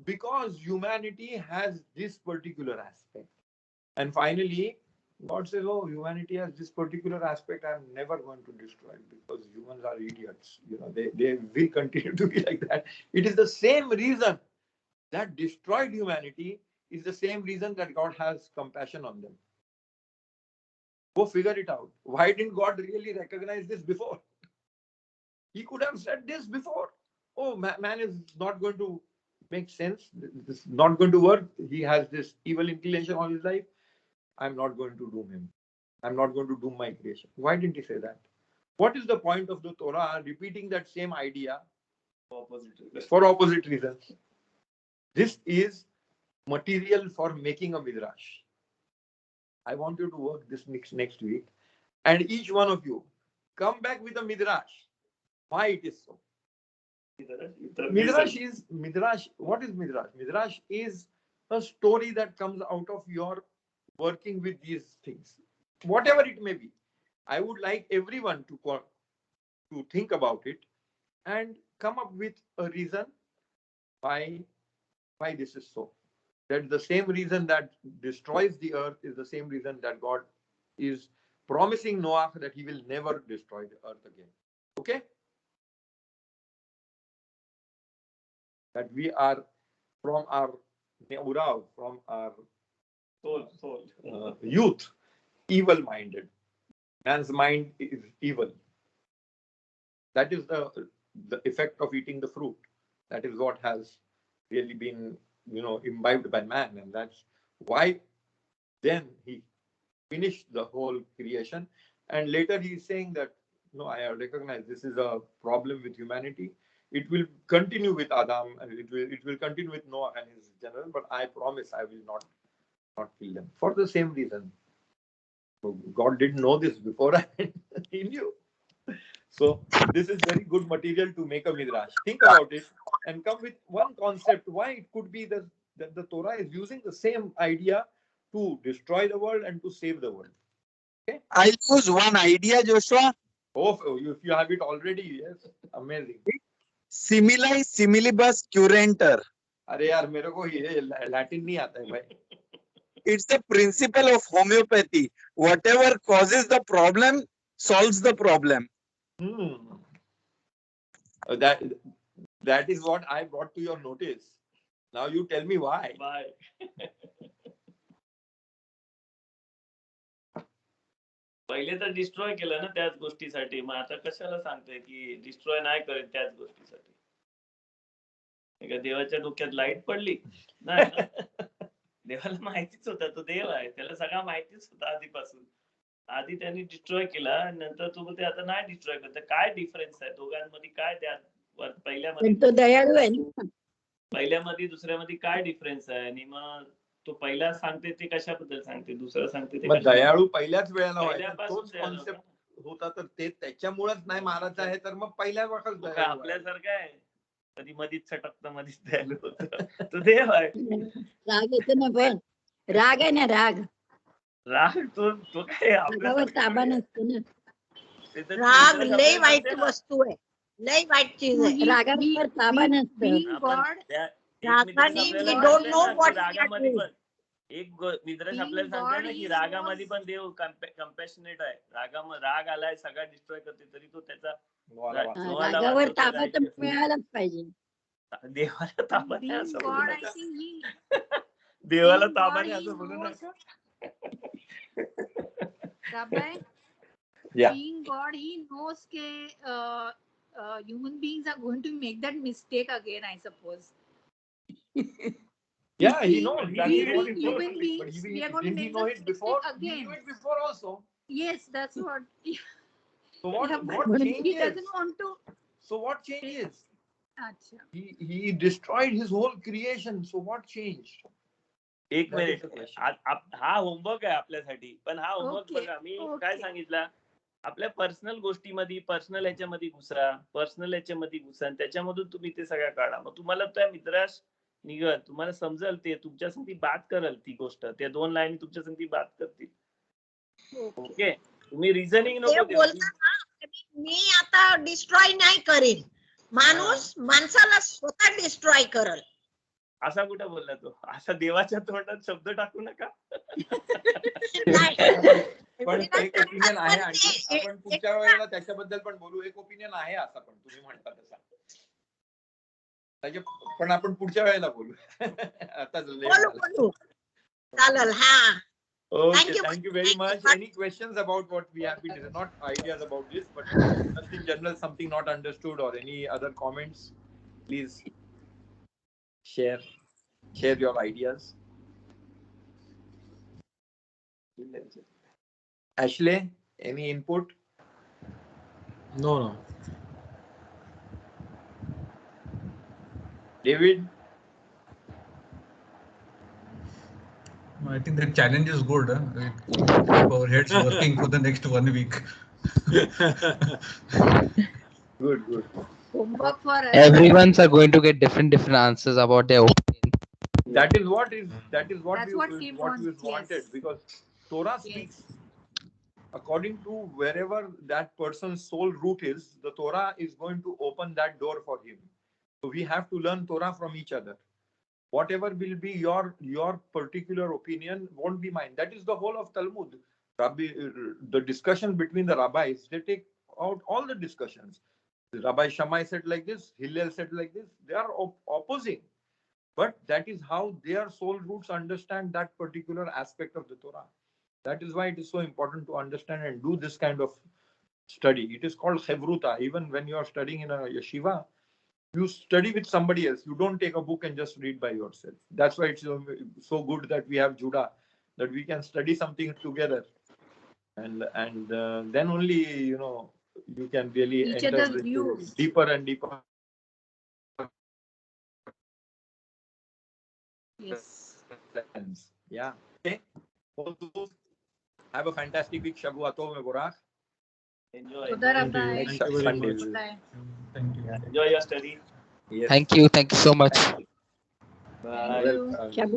because humanity has this particular aspect. And finally, God says, oh, humanity has this particular aspect, I'm never going to destroy it, because humans are idiots. They will continue to be like that. It is the same reason that destroyed humanity is the same reason that God has compassion on them. Go figure it out. Why didn't God really recognize this before? He could have said this before. Oh, man is not going to make sense. This is not going to work. He has this evil inclination all his life. I'm not going to doom him. I'm not going to doom my creation. Why didn't he say that? What is the point of the Torah repeating that same idea for opposite reasons? This is material for making a midrash. I want you to work this next week, and each one of you come back with a midrash. Why it is so? Midrash is midrash. What is midrash? Midrash is a story that comes out of your working with these things, whatever it may be. I would like everyone to think about it and come up with a reason why this is so. That the same reason that destroys the earth is the same reason that God is promising Noah that he will never destroy the earth again. Okay? That we are from our ne'urav, from our youth, evil-minded. Man's mind is evil. That is the effect of eating the fruit. That is what has really been, imbibed by man, and that's why then he finished the whole creation. And later he is saying that, no, I recognize this is a problem with humanity. It will continue with Adam, and it will continue with Noah and his generation, but I promise I will not kill them for the same reason. So God didn't know this before, and he knew. So this is very good material to make a midrash. Think about it and come with one concept why it could be that the Torah is using the same idea to destroy the world and to save the world. Okay? I'll use one idea, Joshua. Oh, if you have it already, yes, amazing. Simili similibus curanter. अरे यार मेरे को ये Latin नहीं आता है भाई. It's the principle of homeopathy. Whatever causes the problem solves the problem. That is what I brought to your notice. Now you tell me why. Why? पहिले तर डिस्ट्रॉय केलं ना त्याच गोष्टीसाठी, मग आता कशाला सांगतोय की डिस्ट्रॉय नाही करत त्याच गोष्टीसाठी? देवाच्या डोक्यात लाईट पडली नाही. देवाला माहितीच होता तो देव आहे, त्याला सगळं माहितीच होता आधीपासून. आधी त्यांनी डिस्ट्रॉय केला, नंतर तू ते आता नाही डिस्ट्रॉय करत. काय डिफरन्स आहे दोघांमध्ये? काय त्या पहिल्यामध्ये तो दयाळू आहे ना. पहिल्यामध्ये दुसऱ्यामध्ये काय डिफरन्स आहे? आणि मग तो पहिला सांगते ते कशाबद्दल सांगते, दुसरं सांगते ते दयाळू पहिल्याच वेळेला व्हायचा तोच कॉन्सेप्ट होता, तर ते त्याच्यामुळेच नाही मारायचं आहे, तर मग पहिल्या वखत आपल्यासारखं आहे कधी मधीच छटकतं मधीच दयाळू होतं. तो देव आहे. राग येतो ना, पण राग आहे ना, राग तो काय रागावर ताबा नसतो ना. राग लय वाईट वस्तू आहे, लय वाईट चीज आहे. रागावर ताबा नसतो. Being God, रागाने we आपल्याला don't सांगतोय know ना की what we are रागामध्ये doing. पण मिद्रेश Being आपल्याला सांगतोय God, ना की he रागामध्ये knows. पण देव कम्पॅशनेट आहे. राग आलाय सगळा डिस्ट्रॉय करते तरी तो त्याचा नोहाला वाचवतो. नोहाला रागावर वाचवतो, ताबा तर righteous. मिळायलाच पाहिजे. देवाला ताबा नाही Being असं बोलू God, I नका. think he. देवाला being ताबा God, नाही he असं बोलू knows. नका. Rabbi, Yeah. being God, he knows that human beings are going to make that mistake again, I suppose. Yeah, he We- knows. we That is what being he human knows. beings, But we are going to didn't he make know that it before? mistake He again. knew it before also. Yes, that's what. So what, Yeah, but what he changes? doesn't want to. So what changes? Acha. He destroyed his whole creation. So what changed? एक That is minute the question. हा homework आहे आपल्यासाठी. पण हा homework Okay, बघा मी okay. काय सांगितलं, आपल्या पर्सनल गोष्टीमध्ये पर्सनल ह्याच्यामध्ये घुसा, पर्सनल ह्याच्यामध्ये घुसा आणि त्याच्यामधून तुम्ही ते सगळ्या काढा. मग तुम्हाला त्या मित्रास निघल, तुम्हाला समजेल, ते तुमच्या संगती बात करल ती गोष्ट, त्या 2 लाईन तुमच्या संगती बात करतील. ओके, तुम्ही रिझनिंग ते नको देऊ. बोलताना मी आता डिस्ट्रॉय नाही करीन. माणूस माणसाला स्वतः डिस्ट्रॉय करल. असा कुठं बोलला तो? असा देवाच्या तोंडात शब्द टाकू नका. पण एक ओपिनियन आहे आणखी. आपण पुढच्या वेळेला त्याच्याबद्दल पण बोलू. एक ओपिनियन आहे असं पण तुम्ही म्हणता तसा. पण आपण पुढच्या वेळेला बोलू. आता बोलू. चालेल. हा. Okay, thank you very much. Any questions about what we have been, not ideas about this, but just in general, something not understood or any other comments, please share your ideas. Ashley, any input? No. David? I think that challenge is good. Keep our heads working for the next 1 week. Good. Homework for us. Everyone's are going to get different answers about their opinion. That is what That's we what he wants, wanted, yes. because Torah speaks according to wherever that person's soul root is. The Torah is going to open that door for him. So we have to learn Torah from each other. Whatever will be your particular opinion won't be mine. That is the whole of Talmud. The discussion between the rabbis, they take out all the discussions. Rabbi Shammai said like this, Hillel said like this. They are opposing. But that is how their soul roots understand that particular aspect of the Torah. That is why it is so important to understand and do this kind of study. It is called Chevruta. Even when you are studying in a yeshiva, you study with somebody else. You don't take a book and just read by yourself. That's why it's so good that we have Judah, that we can study something together, and then only you can really Each enter other's into views. deeper and deeper. Yes. Yeah. Okay. Also, have a fantastic week. Shavu Atov Mevorach. Enjoy. Toda Rabbi. Thank you very Sunday. much. Bye. Thank you. Enjoy your study. Yes. Thank you so much. Bye. Thank you. Welcome. Shabu